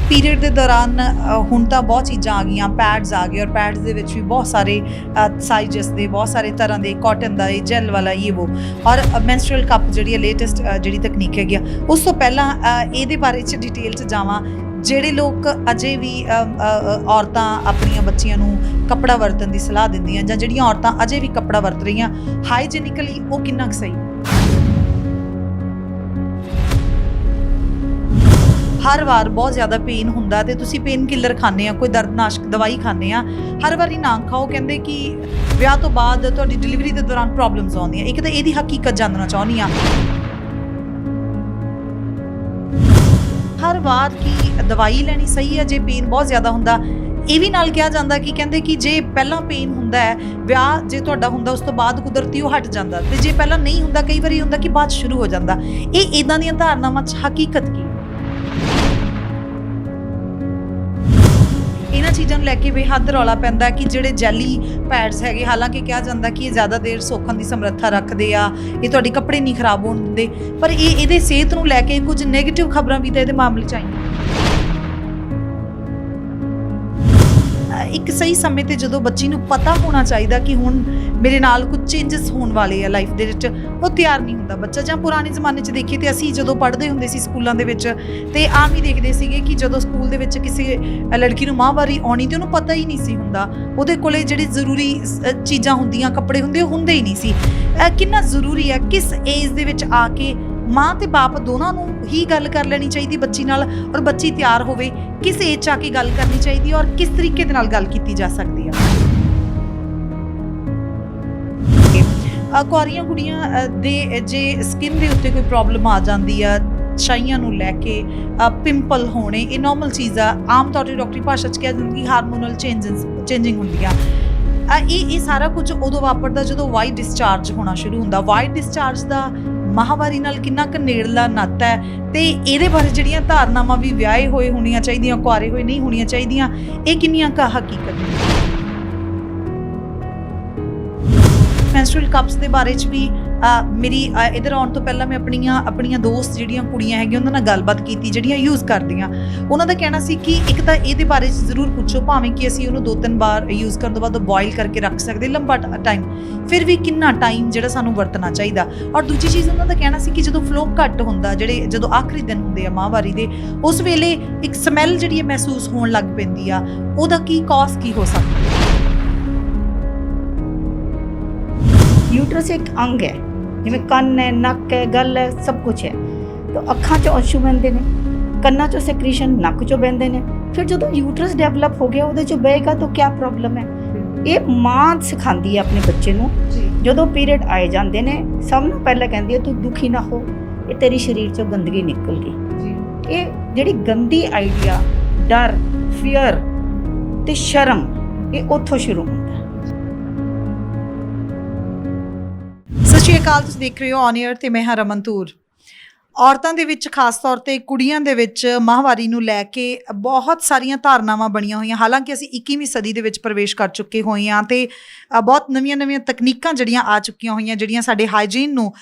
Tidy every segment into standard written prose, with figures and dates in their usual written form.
Period ਦੇ ਦੌਰਾਨ ਹੁਣ ਤਾਂ ਬਹੁਤ ਚੀਜ਼ਾਂ ਆ ਗਈਆਂ, ਪੈਡਸ ਆ ਗਏ, ਔਰ ਪੈਡਸ ਦੇ ਵਿੱਚ ਵੀ ਬਹੁਤ ਸਾਰੇ ਸਾਈਜ਼ਸ ਦੇ, ਬਹੁਤ ਸਾਰੇ ਤਰ੍ਹਾਂ ਦੇ, ਕਾਟਨ ਦਾ, ਜੈਲ ਵਾਲਾ, ਇਹ ਉਹ, ਔਰ ਮੈਂਸਟਰੁਅਲ ਕੱਪ ਜਿਹੜੀ ਹੈ ਲੇਟੈਸਟ ਜਿਹੜੀ ਤਕਨੀਕ ਹੈਗੀ ਆ। ਉਸ ਤੋਂ ਪਹਿਲਾਂ ਇਹਦੇ ਬਾਰੇ 'ਚ ਡਿਟੇਲ 'ਚ ਜਾਵਾਂ। ਜਿਹੜੇ ਲੋਕ ਅਜੇ ਵੀ ਔਰਤਾਂ ਆਪਣੀਆਂ ਬੱਚੀਆਂ ਨੂੰ ਕੱਪੜਾ ਵਰਤਣ ਦੀ ਸਲਾਹ ਦਿੰਦੀਆਂ, ਜਾਂ ਜਿਹੜੀਆਂ ਔਰਤਾਂ ਅਜੇ ਵੀ ਕੱਪੜਾ ਵਰਤ ਰਹੀਆਂ ਹਾਈਜੀਨਿਕਲੀ, ਉਹ ਕਿੰਨਾ ਕੁ ਸਹੀ? ਹਰ ਵਾਰ ਬਹੁਤ ਜ਼ਿਆਦਾ ਪੇਨ ਹੁੰਦਾ ਤੇ ਤੁਸੀਂ ਪੇਨ ਕਿਲਰ ਖਾਂਦੇ ਆ, ਕੋਈ ਦਰਦਨਾਸ਼ਕ ਦਵਾਈ ਖਾਂਦੇ ਆ, ਹਰ ਵਾਰੀ ਨਾ ਖਾਓ। ਕਹਿੰਦੇ ਕਿ ਵਿਆਹ ਤੋਂ ਬਾਅਦ ਤੁਹਾਡੀ ਡਿਲੀਵਰੀ ਦੇ ਦੌਰਾਨ ਪ੍ਰੋਬਲਮਸ ਆਉਂਦੀਆਂ। ਇੱਕ ਤਾਂ ਇਹਦੀ ਹਕੀਕਤ ਜਾਣਨਾ ਚਾਹੁੰਦੀ ਆ। ਹਰ ਵਾਰ ਕੀ ਦਵਾਈ ਲੈਣੀ ਸਹੀ ਹੈ ਜੇ ਪੇਨ ਬਹੁਤ ਜ਼ਿਆਦਾ ਹੁੰਦਾ? ਇਹ ਵੀ ਨਾਲ ਕਿਹਾ ਜਾਂਦਾ ਕਿ ਕਹਿੰਦੇ ਕਿ ਜੇ ਪਹਿਲਾਂ ਪੇਨ ਹੁੰਦਾ ਹੈ, ਵਿਆਹ ਜੇ ਤੁਹਾਡਾ ਹੁੰਦਾ, ਉਸ ਤੋਂ ਬਾਅਦ ਕੁਦਰਤੀ ਉਹ ਹਟ ਜਾਂਦਾ, ਤੇ ਜੇ ਪਹਿਲਾਂ ਨਹੀਂ ਹੁੰਦਾ, ਕਈ ਵਾਰੀ ਹੁੰਦਾ ਕਿ ਬਾਅਦ ਸ਼ੁਰੂ ਹੋ ਜਾਂਦਾ। ਇਹ ਇਦਾਂ ਦੀਆਂ ਧਾਰਨਾਵਾਂ 'ਚ ਹਕੀਕਤ ਕੀ? ਇਹਨਾਂ ਚੀਜ਼ਾਂ ਨੂੰ ਲੈ ਕੇ ਬੇਹੱਦ ਰੌਲਾ ਪੈਂਦਾ ਕਿ ਜਿਹੜੇ ਜੈਲੀ ਪੈਡਸ ਹੈਗੇ, ਹਾਲਾਂਕਿ ਕਿਹਾ ਜਾਂਦਾ ਕਿ ਇਹ ਜ਼ਿਆਦਾ ਦੇਰ ਸੋਖਣ ਦੀ ਸਮਰੱਥਾ ਰੱਖਦੇ ਆ, ਇਹ ਤੁਹਾਡੇ ਕੱਪੜੇ ਨਹੀਂ ਖਰਾਬ ਹੋਣ ਦਿੰਦੇ, ਪਰ ਇਹਦੇ ਸਿਹਤ ਨੂੰ ਲੈ ਕੇ ਕੁਝ ਨੈਗੇਟਿਵ ਖਬਰਾਂ ਵੀ ਤਾਂ ਇਹਦੇ ਮਾਮਲੇ 'ਚ ਆਈਆਂ। ਇੱਕ ਸਹੀ ਸਮੇਂ ਤੇ ਜਦੋਂ ਬੱਚੀ ਨੂੰ ਪਤਾ ਹੋਣਾ ਚਾਹੀਦਾ ਕਿ ਹੁਣ ਮੇਰੇ ਨਾਲ ਕੁਝ ਚੇਂਜਸ ਹੋਣ ਵਾਲੇ ਆ ਲਾਈਫ ਦੇ ਵਿੱਚ, ਉਹ ਤਿਆਰ ਨਹੀਂ ਹੁੰਦਾ ਬੱਚਾ। ਜਾਂ ਪੁਰਾਣੇ ਜ਼ਮਾਨੇ 'ਚ ਦੇਖੀਏ ਤੇ ਅਸੀਂ ਜਦੋਂ ਪੜ੍ਹਦੇ ਹੁੰਦੇ ਸੀ ਸਕੂਲਾਂ ਦੇ ਵਿੱਚ, ਤੇ ਆਮ ਹੀ ਦੇਖਦੇ ਸੀਗੇ ਕਿ ਜਦੋਂ ਸਕੂਲ ਦੇ ਵਿੱਚ ਕਿਸੇ ਲੜਕੀ ਨੂੰ ਮਾਹਵਾਰੀ ਆਉਣੀ ਤੇ ਉਹਨੂੰ ਪਤਾ ਹੀ ਨਹੀਂ ਸੀ ਹੁੰਦਾ, ਉਹਦੇ ਕੋਲੇ ਜਿਹੜੀ ਜ਼ਰੂਰੀ ਚੀਜ਼ਾਂ ਹੁੰਦੀਆਂ, ਕੱਪੜੇ ਹੁੰਦੇ, ਉਹ ਹੁੰਦੇ ਹੀ ਨਹੀਂ ਸੀ। ਕਿੰਨਾ ਜ਼ਰੂਰੀ ਹੈ ਕਿਸ ਏਜ ਦੇ ਵਿੱਚ ਆ ਕੇ ਮਾਂ ਤੇ ਬਾਪ ਦੋਨਾਂ ਨੂੰ ਹੀ ਗੱਲ ਕਰ ਲੈਣੀ ਚਾਹੀਦੀ ਬੱਚੀ ਨਾਲ, ਔਰ ਬੱਚੀ ਤਿਆਰ ਹੋਵੇ, ਕਿਸ ਏਜ 'ਚ ਆ ਕੇ ਗੱਲ ਕਰਨੀ ਚਾਹੀਦੀ, ਔਰ ਕਿਸ ਤਰੀਕੇ ਦੇ ਨਾਲ ਗੱਲ ਕੀਤੀ ਜਾ ਸਕਦੀ ਆ। ਕੁਆਰੀਆਂ ਕੁੜੀਆਂ ਦੇ ਜੇ ਸਕਿਨ ਦੇ ਉੱਤੇ ਕੋਈ ਪ੍ਰੋਬਲਮ ਆ ਜਾਂਦੀ ਆ, ਛਾਈਆਂ ਨੂੰ ਲੈ ਕੇ, ਪਿੰਪਲ ਹੋਣੇ, ਇਹ ਨਾਰਮਲ ਚੀਜ਼ ਆ। ਆਮ ਤੌਰ 'ਤੇ ਡਾਕਟਰੀ ਭਾਸ਼ਾ 'ਚ ਕਿਹਾ ਜਾਂਦਾ ਕਿ ਹਾਰਮੋਨਲ ਚੇਂਜਿੰਗ ਹੁੰਦੀਆਂ। ਇਹ ਸਾਰਾ ਕੁਝ ਉਦੋਂ ਵਾਪਰਦਾ ਜਦੋਂ ਵਾਈਟ ਡਿਸਚਾਰਜ ਹੋਣਾ ਸ਼ੁਰੂ ਹੁੰਦਾ। ਵਾਈਟ ਡਿਸਚਾਰਜ ਦਾ ਮਾਹਵਾਰੀ ਨਾਲ ਕਿੰਨਾ ਕੁ ਨੇੜਲਾ ਨਾਤਾ ਹੈ, ਤੇ ਇਹਦੇ ਬਾਰੇ ਜਿਹੜੀਆਂ ਧਾਰਨਾਵਾਂ ਵੀ ਵਿਆਹੇ ਹੋਏ ਹੋਣੀਆਂ ਚਾਹੀਦੀਆਂ, ਕੁਆਰੇ ਹੋਏ ਨਹੀਂ ਹੋਣੀਆਂ ਚਾਹੀਦੀਆਂ, ਇਹ ਕਿੰਨੀਆਂ ਕੁ ਹਕੀਕਤ ਨੇ? ਮੈਂਸਟਰੁਅਲ ਕੱਪਸ ਦੇ ਬਾਰੇ 'ਚ ਵੀ ਮੇਰੀ ਇੱਧਰ ਆਉਣ ਤੋਂ ਪਹਿਲਾਂ ਮੈਂ ਆਪਣੀਆਂ ਦੋਸਤ ਜਿਹੜੀਆਂ ਕੁੜੀਆਂ ਹੈਗੀਆਂ ਉਹਨਾਂ ਨਾਲ ਗੱਲਬਾਤ ਕੀਤੀ ਜਿਹੜੀਆਂ ਯੂਜ਼ ਕਰਦੀਆਂ। ਉਹਨਾਂ ਦਾ ਕਹਿਣਾ ਸੀ ਕਿ ਇੱਕ ਤਾਂ ਇਹਦੇ ਬਾਰੇ 'ਚ ਜ਼ਰੂਰ ਪੁੱਛੋ, ਭਾਵੇਂ ਕਿ ਅਸੀਂ ਉਹਨੂੰ 2-3 ਵਾਰ ਯੂਜ਼ ਕਰਨ ਤੋਂ ਬਾਅਦ ਬੋਇਲ ਕਰਕੇ ਰੱਖ ਸਕਦੇ ਲੰਬਾ ਟਾਈਮ, ਫਿਰ ਵੀ ਕਿੰਨਾ ਟਾਈਮ ਜਿਹੜਾ ਸਾਨੂੰ ਵਰਤਣਾ ਚਾਹੀਦਾ। ਔਰ ਦੂਜੀ ਚੀਜ਼ ਉਹਨਾਂ ਦਾ ਕਹਿਣਾ ਸੀ ਕਿ ਜਦੋਂ ਫਲੋ ਘੱਟ ਹੁੰਦਾ, ਜਦੋਂ ਆਖਰੀ ਦਿਨ ਹੁੰਦੇ ਆ ਮਾਹਵਾਰੀ ਦੇ, ਉਸ ਵੇਲੇ ਇੱਕ ਸਮੈਲ ਜਿਹੜੀ ਮਹਿਸੂਸ ਹੋਣ ਲੱਗ ਪੈਂਦੀ ਆ, ਉਹਦਾ ਕੀ ਕੌਜ਼ ਕੀ ਹੋ ਸਕਦਾ? यूट्रस एक अंग है, जिमें कन है, नक है, गल है, सब कुछ है। तो अखां चों अंशू बहते हैं, कन्ना चों सैक्रीशन, नक चों बहते हैं। फिर जो यूट्रस डेवलप हो गया, वो चों बहेगा तो क्या प्रॉब्लम है? ये माँ सिखाती है अपने बच्चे नूं। जो पीरियड आए जाते हैं, सब नूं पहले कहती है तू दुखी ना हो, ये तेरी शरीर चों गंदगी निकल गई। ये जिहड़ी गंदी आइडिया, डर, फियर ते शर्म, ये उत्थों शुरू होंदा। ਸਤਿ ਸ਼੍ਰੀ ਅਕਾਲ, ਤੁਸੀਂ ਦੇਖ ਰਹੇ ਹੋ ਔਨ ਏਅਰ ਤੇ ਮੈਂ ਹਾਂ ਰਮਨ ਧੂਰ। ਔਰਤਾਂ ਦੇ ਵਿੱਚ, ਖਾਸ ਤੌਰ 'ਤੇ ਕੁੜੀਆਂ ਦੇ ਵਿੱਚ ਮਾਹਵਾਰੀ ਨੂੰ ਲੈ ਕੇ ਬਹੁਤ ਸਾਰੀਆਂ ਧਾਰਨਾਵਾਂ ਬਣੀਆਂ ਹੋਈਆਂ। ਹਾਲਾਂਕਿ ਅਸੀਂ 21ਵੀਂ ਸਦੀ ਦੇ ਵਿੱਚ ਪ੍ਰਵੇਸ਼ ਕਰ ਚੁੱਕੇ ਹੋਏ ਹਾਂ ਤੇ ਬਹੁਤ ਨਵੀਆਂ ਤਕਨੀਕਾਂ ਜਿਹੜੀਆਂ ਆ ਚੁੱਕੀਆਂ ਹੋਈਆਂ, ਜਿਹੜੀਆਂ ਸਾਡੇ ਹਾਈਜੀਨ ਨੂੰ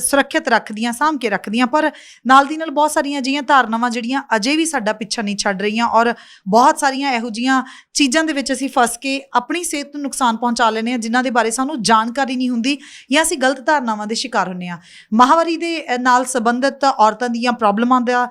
ਸੁਰੱਖਿਅਤ ਰੱਖਦੀਆਂ, ਸਾਂਭ ਕੇ ਰੱਖਦੀਆਂ, ਪਰ ਨਾਲ ਦੀ ਨਾਲ ਬਹੁਤ ਸਾਰੀਆਂ ਅਜਿਹੀਆਂ ਧਾਰਨਾਵਾਂ ਜਿਹੜੀਆਂ ਅਜੇ ਵੀ ਸਾਡਾ ਪਿੱਛਾ ਨਹੀਂ ਛੱਡ ਰਹੀਆਂ, ਔਰ ਬਹੁਤ ਸਾਰੀਆਂ ਇਹੋ ਜਿਹੀਆਂ ਚੀਜ਼ਾਂ ਦੇ ਵਿੱਚ ਅਸੀਂ ਫਸ ਕੇ ਆਪਣੀ ਸਿਹਤ ਨੂੰ ਨੁਕਸਾਨ ਪਹੁੰਚਾ ਲੈਂਦੇ ਹਾਂ, ਜਿਨ੍ਹਾਂ ਦੇ ਬਾਰੇ ਸਾਨੂੰ ਜਾਣਕਾਰੀ ਨਹੀਂ ਹੁੰਦੀ, ਜਾਂ ਅਸੀਂ ਗਲਤ ਧਾਰਨਾਵਾਂ ਦੇ ਸ਼ਿਕਾਰ ਹੁੰਦੇ ਹਾਂ। ਮਾਹਵਾਰੀ ਦੇ ਨਾਲ ਸੰਬੰਧਿਤ ਔਰਤਾਂ ਦੀਆਂ ਪ੍ਰੋਬਲਮਾਂ ਦਾ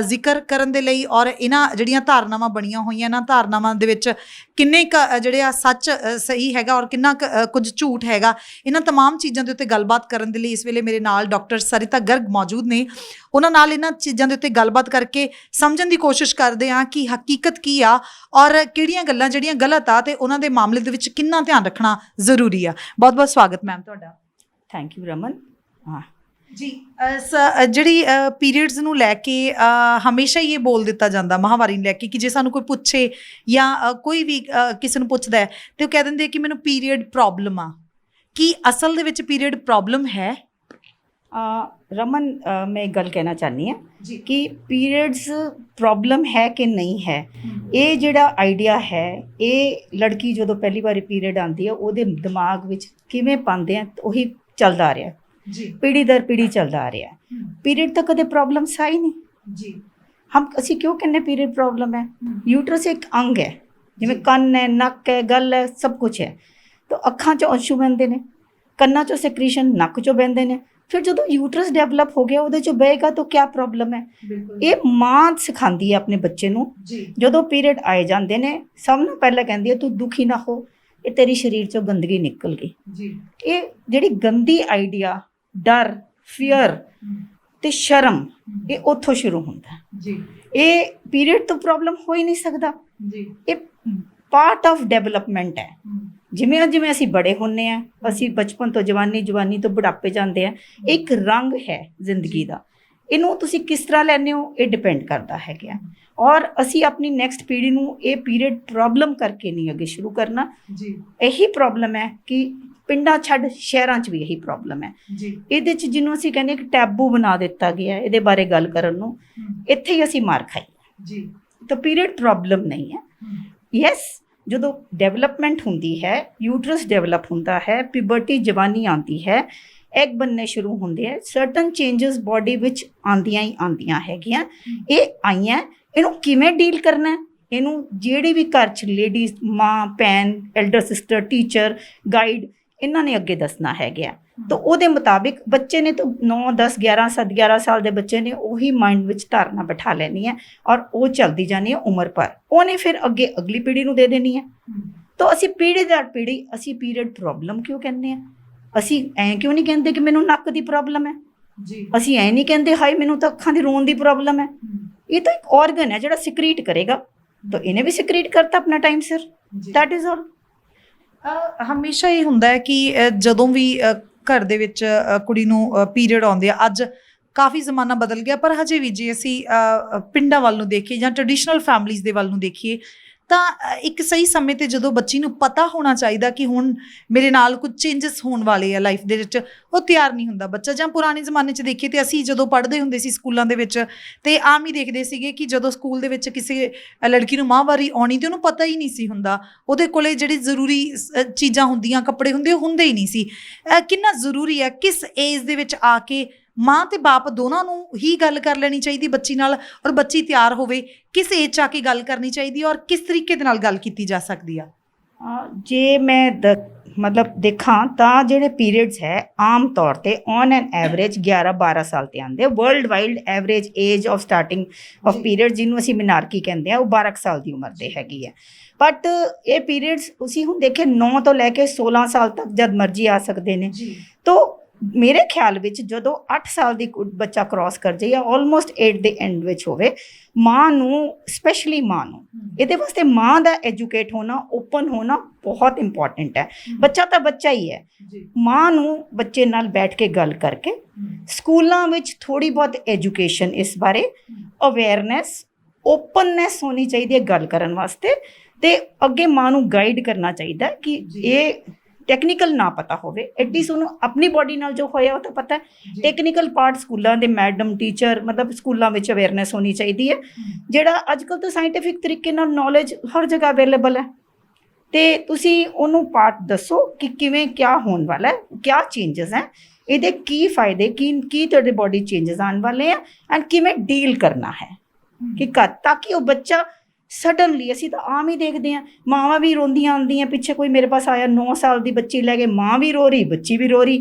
ਜ਼ਿਕਰ ਕਰਨ ਦੇ ਲਈ, ਔਰ ਇਹਨਾਂ ਜਿਹੜੀਆਂ ਧਾਰਨਾਵਾਂ ਬਣੀਆਂ ਹੋਈਆਂ, ਇਹਨਾਂ ਧਾਰਨਾਵਾਂ ਦੇ ਵਿੱਚ ਕਿੰਨੇ ਕੁ ਜਿਹੜੇ ਆ ਸੱਚ ਸਹੀ ਹੈਗਾ ਔਰ ਕਿੰਨਾ ਕੁਝ ਝੂਠ ਹੈਗਾ, ਇਹਨਾਂ ਤਮਾਮ ਚੀਜ਼ਾਂ ਦੇ ਉੱਤੇ ਗੱਲਬਾਤ ਕਰਨ ਦੇ ਲਈ ਇਸ ਵੇਲੇ ਮੇਰੇ ਨਾਲ ਡਾਕਟਰ ਸਰਿਤਾ ਗਰਗ ਮੌਜੂਦ ਨੇ। ਉਹਨਾਂ ਨਾਲ ਇਹਨਾਂ ਚੀਜ਼ਾਂ ਦੇ ਉੱਤੇ ਗੱਲਬਾਤ ਕਰਕੇ ਸਮਝਣ ਦੀ ਕੋਸ਼ਿਸ਼ ਕਰਦੇ ਹਾਂ ਕਿ ਹਕੀਕਤ ਕੀ ਆ, ਔਰ ਕਿਹੜੀਆਂ ਗੱਲਾਂ ਜਿਹੜੀਆਂ ਗਲਤ ਆ, ਤੇ ਉਹਨਾਂ ਦੇ ਮਾਮਲੇ ਦੇ ਵਿੱਚ ਕਿੰਨਾ ਧਿਆਨ ਰੱਖਣਾ ਜ਼ਰੂਰੀ ਆ। ਬਹੁਤ ਬਹੁਤ ਸਵਾਗਤ ਮੈਮ ਤੁਹਾਡਾ। Thank you Raman. ਹਾਂ ਜੀ, ਜਿਹੜੀ ਪੀਰੀਅਡਸ ਨੂੰ ਲੈ ਕੇ ਹਮੇਸ਼ਾ ਹੀ ਇਹ ਬੋਲ ਦਿੱਤਾ ਜਾਂਦਾ ਮਾਹਵਾਰੀ ਨੂੰ ਲੈ ਕੇ ਕਿ ਜੇ ਸਾਨੂੰ ਕੋਈ ਪੁੱਛੇ ਜਾਂ ਕੋਈ ਵੀ ਕਿਸੇ ਨੂੰ ਪੁੱਛਦਾ ਹੈ ਤੇ ਉਹ ਕਹਿ ਦਿੰਦੇ ਕਿ ਮੈਨੂੰ ਪੀਰੀਅਡ ਪ੍ਰੋਬਲਮ ਆ। ਕੀ ਅਸਲ ਦੇ ਵਿੱਚ ਪੀਰੀਅਡ ਪ੍ਰੋਬਲਮ ਹੈ? रमन मैं एक गल कहना चाहनी हाँ कि पीरियड्स प्रॉब्लम है कि नहीं है, ये जिहड़ा आइडिया है, ये लड़की जो पहली बारी पीरियड आती है वो दिमाग विच किवें पाते हैं, उही चलता आ रहा जी, पीढ़ी दर पीढ़ी चलता आ रहा। पीरियड तो कदे प्रॉब्लम आई नहीं जी। हम ਅਸੀਂ ਕਿਉਂ ਕਹਿੰਦੇ ਪੀਰੀਅਡ ਪ੍ਰੋਬਲਮ ਹੈ? ਯੂਟਰਸ ਇੱਕ ਅੰਗ ਹੈ, ਜਿਵੇਂ ਕੰਨ ਹੈ, ਨੱਕ ਹੈ, ਗੱਲ ਹੈ, ਸਭ ਕੁਝ ਹੈ। ਤਾਂ ਅੱਖਾਂ 'ਚੋਂ ਅੰਸ਼ੂ ਬਹਿੰਦੇ ਨੇ, ਕੰਨਾਂ 'ਚੋਂ ਸੈਕਰੀਸ਼ਨ ਨੱਕ 'ਚੋਂ ਬਹਿੰਦੇ ਨੇ। ਫਿਰ ਜਦੋਂ ਯੂਟਰਸ ਡਿਵੈਲਪ ਹੋ ਗਿਆ ਉਹਦੇ 'ਚੋਂ ਬਹੇਗਾ ਤਾਂ ਕੀ ਪ੍ਰੋਬਲਮ ਹੈ? ਇਹ ਮਾਂ ਸਿਖਾਉਂਦੀ ਹੈ ਆਪਣੇ ਬੱਚੇ ਨੂੰ। ਜਦੋਂ ਪੀਰੀਅਡ ਆਏ ਜਾਂਦੇ ਨੇ ਸਭ ਨੂੰ ਪਹਿਲਾਂ ਕਹਿੰਦੀ ਹੈ ਤੂੰ ਦੁਖੀ ਨਾ ਹੋ, ਇਹ ਤੇਰੀ ਸਰੀਰ 'ਚੋਂ ਗੰਦਗੀ ਨਿਕਲ ਗਈ। ਇਹ ਜਿਹੜੀ ਗੰਦੀ ਆਈਡੀਆ, ਡਰ, ਫੀਅਰ ਤੇ ਸ਼ਰਮ, ਇਹ ਉੱਥੋਂ ਸ਼ੁਰੂ ਹੁੰਦਾ। ਇਹ ਪੀਰੀਅਡ ਤੋਂ ਪ੍ਰੋਬਲਮ ਹੋ ਹੀ ਨਹੀਂ ਸਕਦਾ। ਇਹ ਪਾਰਟ ਆਫ ਡਿਵੈਲਪਮੈਂਟ ਹੈ। ਜਿਵੇਂ ਜਿਵੇਂ ਅਸੀਂ ਬੜੇ ਹੁੰਦੇ ਹਾਂ, ਅਸੀਂ ਬਚਪਨ ਤੋਂ ਜਵਾਨੀ, ਜਵਾਨੀ ਤੋਂ ਬੁਢਾਪੇ ਜਾਂਦੇ ਹਾਂ, ਇੱਕ ਰੰਗ ਹੈ ਜ਼ਿੰਦਗੀ ਦਾ। ਇਹਨੂੰ ਤੁਸੀਂ ਕਿਸ ਤਰ੍ਹਾਂ ਲੈਂਦੇ ਹੋ ਇਹ ਡਿਪੈਂਡ ਕਰਦਾ ਹੈਗਾ। ਔਰ ਅਸੀਂ ਆਪਣੀ ਨੈਕਸਟ ਪੀੜ੍ਹੀ ਨੂੰ ਇਹ ਪੀਰੀਅਡ ਪ੍ਰੋਬਲਮ ਕਰਕੇ ਨਹੀਂ ਅੱਗੇ ਸ਼ੁਰੂ ਕਰਨਾ। ਇਹੀ ਪ੍ਰੋਬਲਮ ਹੈ ਕਿ ਪਿੰਡਾਂ ਛੱਡ ਸ਼ਹਿਰਾਂ 'ਚ ਵੀ ਇਹੀ ਪ੍ਰੋਬਲਮ ਹੈ। ਇਹਦੇ 'ਚ ਜਿਹਨੂੰ ਅਸੀਂ ਕਹਿੰਦੇ ਕਿ ਟੈਬੂ ਬਣਾ ਦਿੱਤਾ ਗਿਆ ਇਹਦੇ ਬਾਰੇ ਗੱਲ ਕਰਨ ਨੂੰ, ਇੱਥੇ ਹੀ ਅਸੀਂ ਮਾਰ ਖਾਈ। ਤਾਂ ਪੀਰੀਅਡ ਪ੍ਰੋਬਲਮ ਨਹੀਂ ਹੈ। ਯੈਸ, ਜਦੋਂ ਡਿਵੈਲਪਮੈਂਟ ਹੁੰਦੀ ਹੈ, ਯੂਟਰਸ ਡਿਵੈਲਪ ਹੁੰਦਾ ਹੈ, ਪਿਬਰਟੀ ਜਵਾਨੀ ਆਉਂਦੀ ਹੈ, ਐਗ ਬਣਨੇ ਸ਼ੁਰੂ ਹੁੰਦੇ ਹੈ, ਸਰਟਨ ਚੇਂਜਸ ਬੋਡੀ ਵਿੱਚ ਆਉਂਦੀਆਂ ਹੀ ਆਉਂਦੀਆਂ ਹੈਗੀਆਂ। ਇਹ ਆਈਆਂ, ਇਹਨੂੰ ਕਿਵੇਂ ਡੀਲ ਕਰਨਾ ਹੈ? ਇਹਨੂੰ ਜਿਹੜੀ ਵੀ ਘਰ 'ਚ ਲੇਡੀਜ਼, ਮਾਂ, ਭੈਣ, ਐਲਡਰ ਸਿਸਟਰ, ਟੀਚਰ, ਗਾਈਡ, ਇਹਨਾਂ ਨੇ ਅੱਗੇ ਦੱਸਣਾ ਹੈਗਾ। ਤਾਂ ਉਹਦੇ ਮੁਤਾਬਿਕ ਬੱਚੇ ਨੇ ਤਾਂ 9, 10, 11, 11 ਸਾਲ ਦੇ ਬੱਚੇ ਨੇ ਉਹੀ ਮਾਈਂਡ ਵਿੱਚ ਧਾਰਨਾ ਬਿਠਾ ਲੈਣੀ ਹੈ ਔਰ ਉਹ ਚੱਲਦੀ ਜਾਣੀ ਹੈ ਉਮਰ ਭਰ। ਉਹਨੇ ਫਿਰ ਅੱਗੇ ਅਗਲੀ ਪੀੜ੍ਹੀ ਨੂੰ ਦੇ ਦੇਣੀ ਹੈ। ਤਾਂ ਅਸੀਂ ਪੀੜ੍ਹੀ ਦਰ ਪੀੜ੍ਹੀ ਅਸੀਂ ਪੀਰੀਅਡ ਪ੍ਰੋਬਲਮ ਕਿਉਂ ਕਹਿੰਦੇ ਹਾਂ? ਅਸੀਂ ਐਂ ਕਿਉਂ ਨਹੀਂ ਕਹਿੰਦੇ ਕਿ ਮੈਨੂੰ ਨੱਕ ਦੀ ਪ੍ਰੋਬਲਮ ਹੈ? ਅਸੀਂ ਐਂ ਨਹੀਂ ਕਹਿੰਦੇ ਹਾਏ ਮੈਨੂੰ ਤਾਂ ਅੱਖਾਂ ਦੀ ਰੋਣ ਦੀ ਪ੍ਰੋਬਲਮ ਹੈ। ਇਹ ਤਾਂ ਇੱਕ ਔਰਗਨ ਹੈ ਜਿਹੜਾ ਸਿਕਰੀਟ ਕਰੇਗਾ, ਤਾਂ ਇਹਨੇ ਵੀ ਸਿਕਰੀਟ ਕਰਤਾ ਆਪਣਾ ਟਾਈਮ ਸਿਰ। That is all. ਹਮੇਸ਼ਾ ਇਹ ਹੁੰਦਾ ਹੈ ਕਿ ਜਦੋਂ ਵੀ ਘਰ ਦੇ ਵਿੱਚ ਕੁੜੀ ਨੂੰ ਪੀਰੀਅਡ ਆਉਂਦੇ ਆ, ਅੱਜ ਕਾਫੀ ਜ਼ਮਾਨਾ ਬਦਲ ਗਿਆ, ਪਰ ਹਜੇ ਵੀ ਜੇ ਅਸੀਂ ਪਿੰਡਾਂ ਵੱਲ ਨੂੰ ਦੇਖੀਏ ਜਾਂ ਟ੍ਰੈਡੀਸ਼ਨਲ ਫੈਮਲੀਜ਼ ਦੇ ਵੱਲ ਨੂੰ ਦੇਖੀਏ ਤਾਂ ਇੱਕ ਸਹੀ ਸਮੇਂ 'ਤੇ ਜਦੋਂ ਬੱਚੀ ਨੂੰ ਪਤਾ ਹੋਣਾ ਚਾਹੀਦਾ ਕਿ ਹੁਣ ਮੇਰੇ ਨਾਲ ਕੁਝ ਚੇਂਜਸ ਹੋਣ ਵਾਲੇ ਆ ਲਾਈਫ ਦੇ ਵਿੱਚ, ਉਹ ਤਿਆਰ ਨਹੀਂ ਹੁੰਦਾ ਬੱਚਾ। ਜਾਂ ਪੁਰਾਣੇ ਜ਼ਮਾਨੇ 'ਚ ਦੇਖੀਏ ਤਾਂ ਅਸੀਂ ਜਦੋਂ ਪੜ੍ਹਦੇ ਹੁੰਦੇ ਸੀ ਸਕੂਲਾਂ ਦੇ ਵਿੱਚ ਤੇ ਆਮ ਹੀ ਦੇਖਦੇ ਸੀਗੇ ਕਿ ਜਦੋਂ ਸਕੂਲ ਦੇ ਵਿੱਚ ਕਿਸੇ ਲੜਕੀ ਨੂੰ ਮਾਹਵਾਰੀ ਆਉਣੀ ਤੇ ਉਹਨੂੰ ਪਤਾ ਹੀ ਨਹੀਂ ਸੀ ਹੁੰਦਾ, ਉਹਦੇ ਕੋਲੇ ਜਿਹੜੀ ਜ਼ਰੂਰੀ ਚੀਜ਼ਾਂ ਹੁੰਦੀਆਂ, ਕੱਪੜੇ ਹੁੰਦੇ, ਉਹ ਹੁੰਦੇ ਹੀ ਨਹੀਂ ਸੀ। ਕਿੰਨਾ ਜ਼ਰੂਰੀ ਹੈ ਕਿਸ ਏਜ ਦੇ ਵਿੱਚ ਆ ਕੇ ਮਾਂ ਤੇ ਬਾਪ ਦੋਨਾਂ ਨੂੰ ਹੀ ਗੱਲ ਕਰ ਲੈਣੀ ਚਾਹੀਦੀ ਬੱਚੀ ਨਾਲ, ਔਰ ਬੱਚੀ ਤਿਆਰ ਹੋਵੇ, ਕਿਸ ਏਜ 'ਚ ਆ ਕੇ ਗੱਲ ਕਰਨੀ ਚਾਹੀਦੀ ਔਰ ਕਿਸ ਤਰੀਕੇ ਦੇ ਨਾਲ ਗੱਲ ਕੀਤੀ ਜਾ ਸਕਦੀ ਆ? ਜੇ ਮੈਂ ਮਤਲਬ ਦੇਖਾਂ ਤਾਂ ਜਿਹੜੇ ਪੀਰੀਅਡਸ ਹੈ ਆਮ ਤੌਰ 'ਤੇ ਔਨ ਐਨ ਐਵਰੇਜ 11-12 ਸਾਲ 'ਤੇ ਆਉਂਦੇ ਆ। World wide average age of starting of period, ਜਿਹਨੂੰ ਅਸੀਂ ਮਿਨਾਰਕੀ ਕਹਿੰਦੇ ਆ, ਉਹ 12 ਸਾਲ ਦੀ ਉਮਰ ਦੇ ਹੈਗੀ ਹੈ। ਬਟ ਇਹ ਪੀਰੀਅਡਸ ਅਸੀਂ ਹੁਣ ਦੇਖੇ 9 ਤੋਂ ਲੈ ਕੇ 16 ਸਾਲ ਤੱਕ ਜਦ ਮਰਜ਼ੀ ਆ ਸਕਦੇ ਨੇ। ਤਾਂ ਮੇਰੇ ਖਿਆਲ ਵਿੱਚ ਜਦੋਂ 8 ਸਾਲ ਦੀ ਬੱਚਾ ਕ੍ਰਾਸ ਕਰ ਜਾਏ ਜਾਂ ਆਲਮੋਸਟ 8 ਦੇ ਐਂਡ ਵਿੱਚ ਹੋਵੇ, ਮਾਂ ਨੂੰ, ਸਪੈਸ਼ਲੀ ਮਾਂ ਨੂੰ, ਇਹਦੇ ਵਾਸਤੇ ਮਾਂ ਦਾ ਐਜੂਕੇਟ ਹੋਣਾ, ਓਪਨ ਹੋਣਾ ਬਹੁਤ ਇੰਪੋਰਟੈਂਟ ਹੈ। ਬੱਚਾ ਤਾਂ ਬੱਚਾ ਹੀ ਹੈ। ਮਾਂ ਨੂੰ ਬੱਚੇ ਨਾਲ ਬੈਠ ਕੇ ਗੱਲ ਕਰਕੇ, ਸਕੂਲਾਂ ਵਿੱਚ ਥੋੜ੍ਹੀ ਬਹੁਤ ਐਜੂਕੇਸ਼ਨ ਇਸ ਬਾਰੇ, ਅਵੇਅਰਨੈਸ, ਓਪਨਨੈਸ ਹੋਣੀ ਚਾਹੀਦੀ ਹੈ ਗੱਲ ਕਰਨ ਵਾਸਤੇ। ਅਤੇ ਅੱਗੇ ਮਾਂ ਨੂੰ ਗਾਈਡ ਕਰਨਾ ਚਾਹੀਦਾ ਕਿ ਇਹ ਟੈਕਨੀਕਲ ਨਾ ਪਤਾ ਹੋਵੇ, ਐਟਲੀਸਟ ਉਹਨੂੰ ਆਪਣੀ ਬੋਡੀ ਨਾਲ ਜੋ ਹੋਇਆ ਉਹ ਤਾਂ ਪਤਾ। ਟੈਕਨੀਕਲ ਪਾਰਟ ਸਕੂਲਾਂ ਦੇ ਮੈਡਮ, ਟੀਚਰ, ਮਤਲਬ ਸਕੂਲਾਂ ਵਿੱਚ ਅਵੇਅਰਨੈਸ ਹੋਣੀ ਚਾਹੀਦੀ ਹੈ। ਜਿਹੜਾ ਅੱਜ ਕੱਲ੍ਹ ਤਾਂ ਸਾਇੰਟੀਫਿਕ ਤਰੀਕੇ ਨਾਲ ਨੌਲੇਜ ਹਰ ਜਗ੍ਹਾ ਅਵੇਲੇਬਲ ਹੈ, ਅਤੇ ਤੁਸੀਂ ਉਹਨੂੰ ਪਾਰਟ ਦੱਸੋ ਕਿ ਕਿਵੇਂ ਕਿਆ ਹੋਣ ਵਾਲਾ ਹੈ, ਕਿਆ ਚੇਂਜਸ ਹੈ, ਇਹਦੇ ਕੀ ਫਾਇਦੇ, ਕੀ ਤੁਹਾਡੇ ਬੋਡੀ ਚੇਂਜਸ ਆਉਣ ਵਾਲੇ ਆ, ਐਂਡ ਕਿਵੇਂ ਡੀਲ ਕਰਨਾ ਹੈ ਕਿ ਤਾਂ ਕਿ ਉਹ ਬੱਚਾ ਸਡਨਲੀ, ਅਸੀਂ ਤਾਂ ਆਮ ਹੀ ਦੇਖਦੇ ਹਾਂ, ਮਾਵਾਂ ਵੀ ਰੋਂਦੀਆਂ ਆਉਂਦੀਆਂ, ਪਿੱਛੇ ਕੋਈ ਮੇਰੇ ਪਾਸ ਆਇਆ 9 ਸਾਲ ਦੀ ਬੱਚੀ ਲੈ ਕੇ, ਮਾਂ ਵੀ ਰੋ ਰਹੀ, ਬੱਚੀ ਵੀ ਰੋ ਰਹੀ,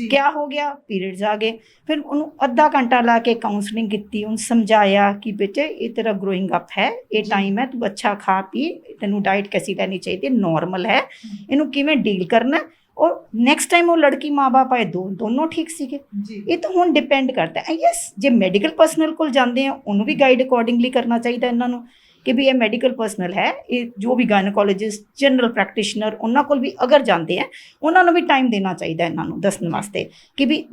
ਕਿਆ ਹੋ ਗਿਆ? ਪੀਰੀਅਡਸ ਆ ਗਏ। ਫਿਰ ਉਹਨੂੰ ਅੱਧਾ ਘੰਟਾ ਲਾ ਕੇ ਕਾਉਂਸਲਿੰਗ ਕੀਤੀ, ਉਹਨੂੰ ਸਮਝਾਇਆ ਕਿ ਬੇਟੇ ਇਹ ਤੇਰਾ ਗਰੋਇੰਗ ਅਪ ਹੈ, ਇਹ ਟਾਈਮ ਹੈ, ਤੂੰ ਅੱਛਾ ਖਾ ਪੀ, ਤੈਨੂੰ ਡਾਈਟ ਕੈਸੀ ਲੈਣੀ ਚਾਹੀਦੀ, ਨੋਰਮਲ ਹੈ, ਇਹਨੂੰ ਕਿਵੇਂ ਡੀਲ ਕਰਨਾ। ਔਰ ਨੈਕਸਟ ਟਾਈਮ ਉਹ ਲੜਕੀ ਮਾਂ ਬਾਪ ਆਏ ਦੋਨੋਂ ਠੀਕ ਸੀਗੇ। ਇਹ ਤਾਂ ਹੁਣ ਡਿਪੈਂਡ ਕਰਦਾ ਹੈ। ਯੈਸ, ਜੇ ਮੈਡੀਕਲ ਪਰਸਨਲ ਕੋਲ ਜਾਂਦੇ ਆ ਉਹਨੂੰ ਵੀ ਗਾਈਡ ਅਕੋਰਡਿੰਗਲੀ ਕਰਨਾ ਚਾਹੀਦਾ ਇਹਨਾਂ ਨੂੰ ਕਿ ਵੀ ਇਹ ਮੈਡੀਕਲ ਪਰਸਨਲ ਹੈ, ਇਹ ਜੋ ਵੀ ਗਾਇਨੋਕੋਲੋਜਿਸਟ, ਜਨਰਲ ਪ੍ਰੈਕਟੀਸ਼ਨਰ, ਉਹਨਾਂ ਕੋਲ ਵੀ ਅਗਰ ਜਾਂਦੇ ਆ ਉਹਨਾਂ ਨੂੰ ਵੀ ਟਾਈਮ ਦੇਣਾ ਚਾਹੀਦਾ ਇਹਨਾਂ ਨੂੰ ਦੱਸਣ ਵਾਸਤੇ ਕਿ ਵੀ